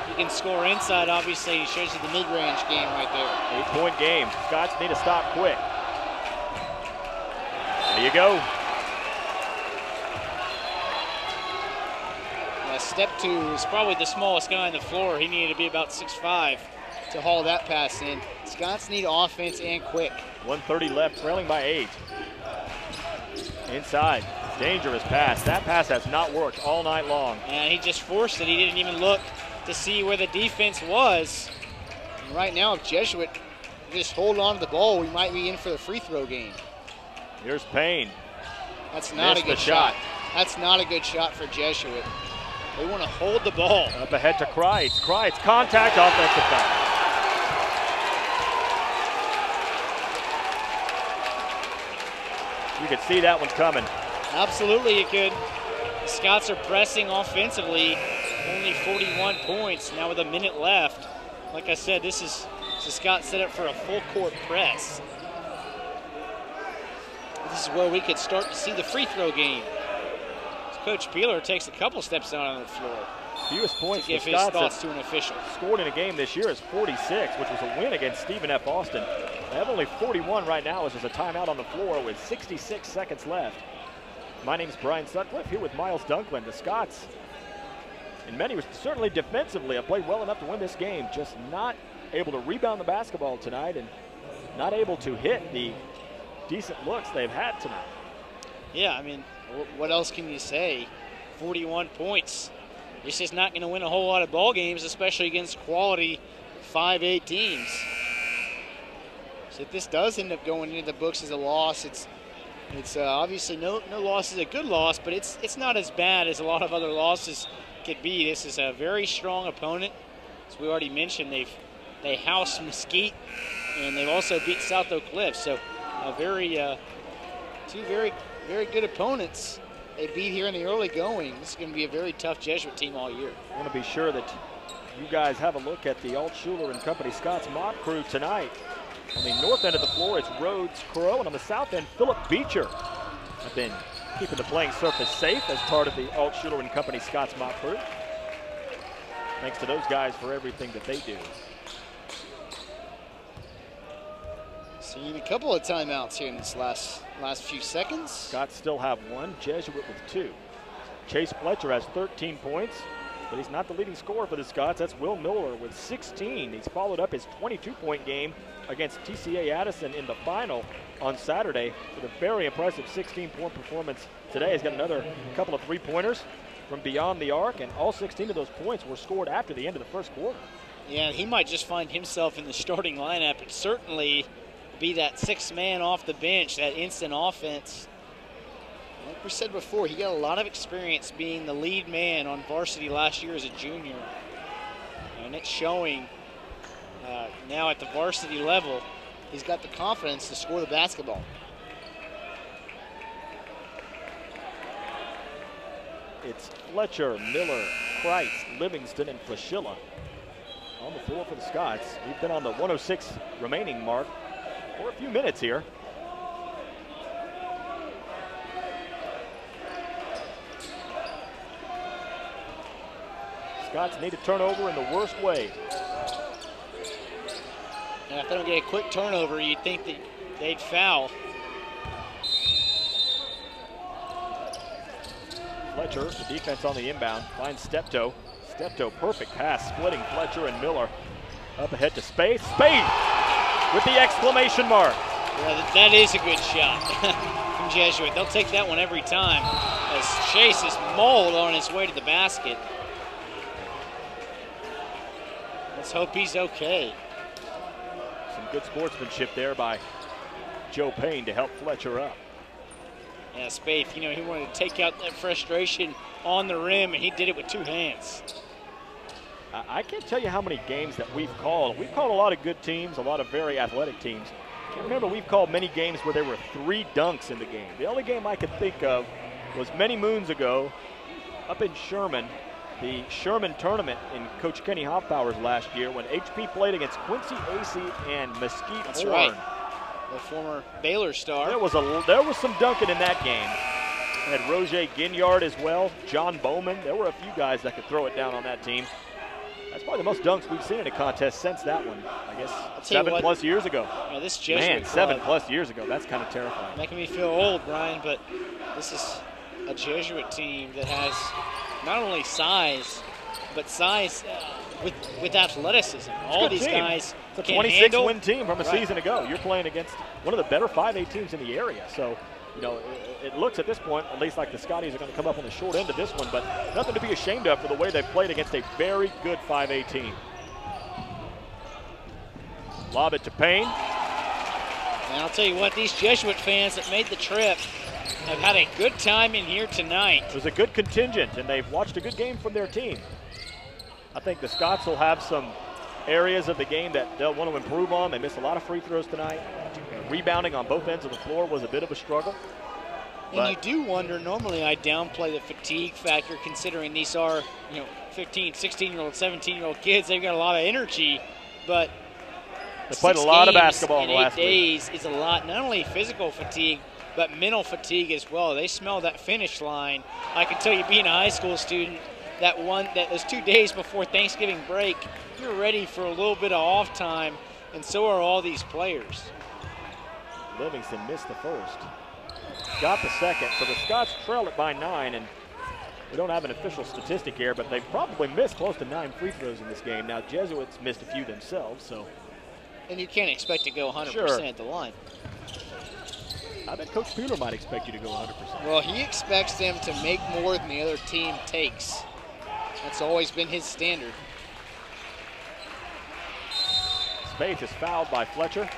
He can score inside, obviously. He shows you the mid-range game right there. 8-point game. Scots need to stop quick. There you go. Step 2 is probably the smallest guy on the floor. He needed to be about 6'5" to haul that pass in. Scots need offense and quick. 1:30 left, trailing by 8. Inside, dangerous pass. That pass has not worked all night long. And he just forced it. He didn't even look to see where the defense was. And right now, if Jesuit just hold on to the ball, we might be in for the free throw game. Here's Payne. That's not a good shot. That's not a good shot for Jesuit. They want to hold the ball. Up ahead to Kreitz. Kreitz, contact, offensive foul. You could see that one coming. Absolutely you could. The Scots are pressing offensively. Only 41 points now with a minute left. Like I said, this is the Scots set up for a full court press. This is where we could start to see the free throw game. Coach Peeler takes a couple steps out on the floor. Fewest points to give his thoughts to an official. Scored in a game this year is 46, which was a win against Stephen F. Austin. They have only 41 right now as there's a timeout on the floor with 66 seconds left. My name's Brian Sutcliffe here with Miles Dunklin. The Scots, in many ways, certainly defensively, have played well enough to win this game, just not able to rebound the basketball tonight and not able to hit the decent looks they've had tonight. Yeah, I mean, what else can you say? 41 points. It's just not going to win a whole lot of ball games, especially against quality 5A teams. So if this does end up going into the books as a loss, it's obviously no loss is a good loss, but it's not as bad as a lot of other losses could be. This is a very strong opponent. As we already mentioned, they housed Mesquite, and they've also beat South Oak Cliff. So a two very good opponents they beat here in the early going. This is going to be a very tough Jesuit team all year. I want to be sure that you guys have a look at the Altshuler and Company Scots mob crew tonight. On the north end of the floor, it's Rhodes Crow, and on the south end, Philip Beecher. Have been keeping the playing surface safe as part of the Altshuler and Company Scots mob crew. Thanks to those guys for everything that they do. So you need a couple of timeouts here in this last few seconds. Scots still have one, Jesuit with 2. Chase Fletcher has 13 points, but he's not the leading scorer for the Scots. That's Will Miller with 16. He's followed up his 22-point game against TCA Addison in the final on Saturday with a very impressive 16-point performance today. He's got another couple of three-pointers from beyond the arc, and all 16 of those points were scored after the end of the first quarter. Yeah, he might just find himself in the starting lineup. It certainly be that 6th man off the bench, that instant offense. Like we said before, he got a lot of experience being the lead man on varsity last year as a junior. And it's showing now at the varsity level. He's got the confidence to score the basketball. It's Fletcher, Miller, Kreitz, Livingston, and Flashilla on the floor for the Scots. We've been on the 106 remaining mark for a few minutes here. Scots need a turnover in the worst way. And if they don't get a quick turnover, you'd think that they'd foul. Fletcher, the defense on the inbound, finds Steptoe. Steptoe, perfect pass, splitting Fletcher and Miller. Up ahead to Spaeth. Spaeth with the exclamation mark. Yeah, that is a good shot from Jesuit. They'll take that one every time as Chase is mauled on his way to the basket. Let's hope he's okay. Some good sportsmanship there by Joe Payne to help Fletcher up. Yeah, Spaeth, you know, he wanted to take out that frustration on the rim, and he did it with 2 hands. I can't tell you how many games that we've called. We've called a lot of good teams, a lot of very athletic teams. I can't remember we've called many games where there were 3 dunks in the game. The only game I could think of was many moons ago up in Sherman, the Sherman tournament in Coach Kenny Hoffbauer's last year when HP played against Quincy AC and Mesquite That's Horn. right. The former Baylor star. There was some dunking in that game. Had Roger Ginyard as well, John Bowman. There were a few guys that could throw it down on that team. That's probably the most dunks we've seen in a contest since that one. I guess 7+ years ago. Yeah, this Jesuit Man, 7+ years ago. That's kind of terrifying. Making me feel old, Brian, but this is a Jesuit team that has not only size, but size with athleticism. All these guys It's a can 26-win team from a season ago. You're playing against one of the better 5A teams in the area. So, you know, it looks at this point, at least like the Scotties are going to come up on the short end of this one, but nothing to be ashamed of for the way they've played against a very good 5A team. Lob it to Payne. And I'll tell you what, these Jesuit fans that made the trip have had a good time in here tonight. It was a good contingent, and they've watched a good game from their team. I think the Scots will have some areas of the game that they'll want to improve on. They missed a lot of free throws tonight. Rebounding on both ends of the floor was a bit of a struggle. And you do wonder, normally I downplay the fatigue factor considering these are, you know, 15, 16-year-old, 17-year-old kids. They've got a lot of energy, but they played a lot of basketball in the last 8 days is a lot, not only physical fatigue, but mental fatigue as well. They smell that finish line. I can tell you, being a high school student, those 2 days before Thanksgiving break, you're ready for a little bit of off time, and so are all these players. Livingston missed the first. Got the second, so the Scots trail it by 9, and we don't have an official statistic here, but they've probably missed close to 9 free throws in this game. Now, Jesuits missed a few themselves, so. And you can't expect to go 100% at the line. I bet Coach Peeler might expect you to go 100%. Well, he expects them to make more than the other team takes. That's always been his standard. Spaeth is fouled by Fletcher.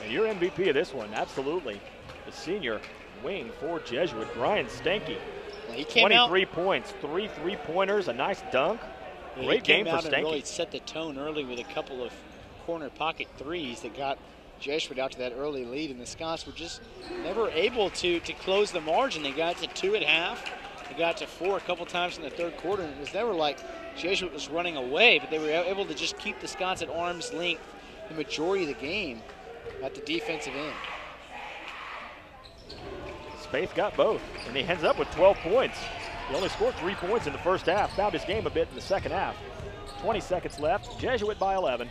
And your MVP of this one, absolutely, the senior wing for Jesuit, Brian Stanky. Well, he came 23 points, 3 3-pointers, a nice dunk. Great game for Stanky. He really set the tone early with a couple of corner pocket threes that got Jesuit out to that early lead, and the Scots were just never able to close the margin. They got to 2 at half. They got to 4 a couple times in the third quarter, and it was never like Jesuit was running away, but they were able to just keep the Scots at arm's length the majority of the game at the defensive end. Spaeth got both, and he ends up with 12 points. He only scored 3 points in the first half, found his game a bit in the second half. 20 seconds left, Jesuit by 11.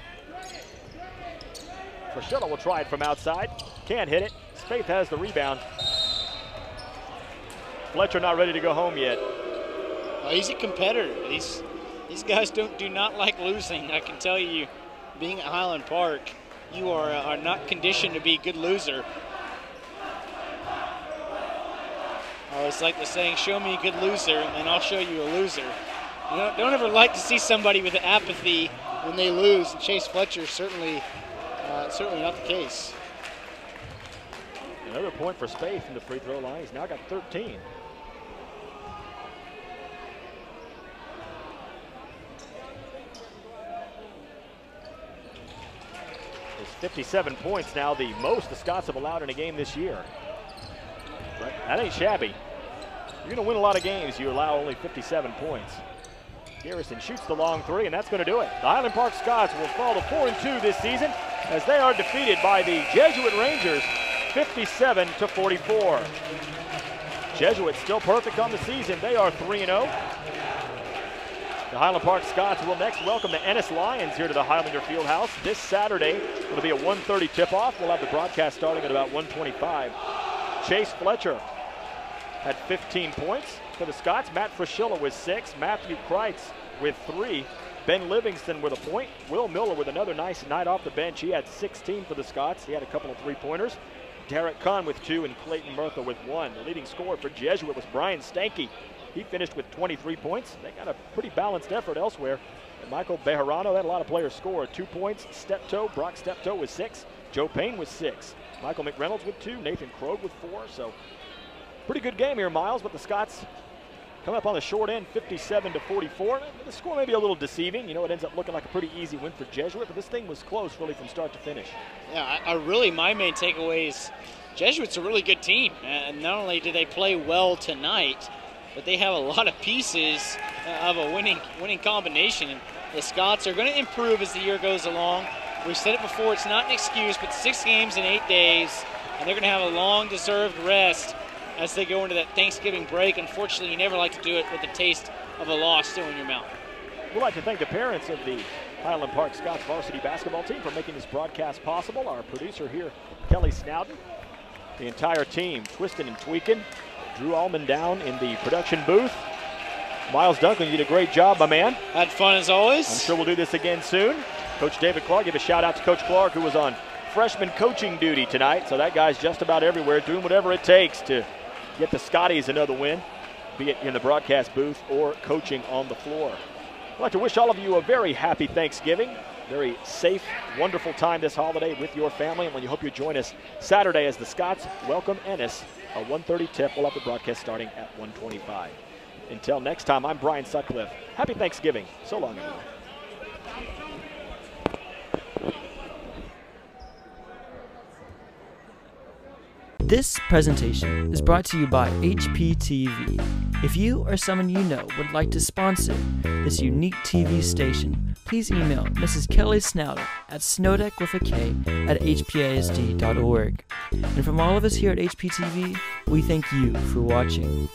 Frischella will try it from outside, can't hit it. Spaeth has the rebound. Fletcher not ready to go home yet. Well, he's a competitor. These guys do not like losing. I can tell you, being at Highland Park, you are not conditioned to be a good loser. I always like the saying, show me a good loser, and I'll show you a loser. You don't ever like to see somebody with apathy when they lose, and Chase Fletcher certainly not the case. Another point for Spaeth from the free throw line. He's now got 13. It's 57 points now, the most the Scots have allowed in a game this year. But that ain't shabby. You're going to win a lot of games, you allow only 57 points. Garrison shoots the long three, and that's going to do it. The Highland Park Scots will fall to 4-2 this season as they are defeated by the Jesuit Rangers 57-44. Jesuits still perfect on the season. They are 3-0. The Highland Park Scots will next welcome the Ennis Lions here to the Highlander Fieldhouse this Saturday. It'll be a 1:30 tip-off. We'll have the broadcast starting at about 1:25. Chase Fletcher had 15 points for the Scots. Matt Frischella with 6. Matthew Kreitz with 3. Ben Livingston with a point. Will Miller with another nice night off the bench. He had 16 for the Scots. He had a couple of three-pointers. Derek Kahn with 2 and Clayton Murtha with 1. The leading scorer for Jesuit was Brian Stanky. He finished with 23 points. They got a pretty balanced effort elsewhere. And Michael Bejarano had a lot of players score. 2 points. Steptoe, Brock Steptoe with 6. Joe Payne with 6. Michael McReynolds with 2. Nathan Krogh with 4. So pretty good game here, Miles, but the Scots come up on the short end, 57-44. The score may be a little deceiving. You know, it ends up looking like a pretty easy win for Jesuit, but this thing was close really from start to finish. Yeah, my main takeaway is Jesuit's a really good team. And not only do they play well tonight, but they have a lot of pieces of a winning combination. And the Scots are going to improve as the year goes along. We've said it before, it's not an excuse, but 6 games in 8 days, and they're going to have a long deserved rest as they go into that Thanksgiving break. Unfortunately, you never like to do it with the taste of a loss still in your mouth. We'd like to thank the parents of the Highland Park Scots varsity basketball team for making this broadcast possible. Our producer here, Kelly Snowden. The entire team twisting and tweaking. Drew Allman down in the production booth. Miles Duncan, you did a great job, my man. Had fun as always. I'm sure we'll do this again soon. Coach David Clark, give a shout out to Coach Clark, who was on freshman coaching duty tonight. So that guy's just about everywhere, doing whatever it takes to get the Scotties another win, be it in the broadcast booth or coaching on the floor. I'd like to wish all of you a very happy Thanksgiving, very safe, wonderful time this holiday with your family, and we hope you join us Saturday as the Scots welcome Ennis. A 1:30 tip. We'll have the broadcast starting at 1:25. Until next time, I'm Brian Sutcliffe. Happy Thanksgiving. So long, everyone. This presentation is brought to you by HPTV. If you or someone you know would like to sponsor this unique TV station, please email Mrs. Kelly Snowden at snowdeck@hpasd.org. And from all of us here at HPTV, we thank you for watching.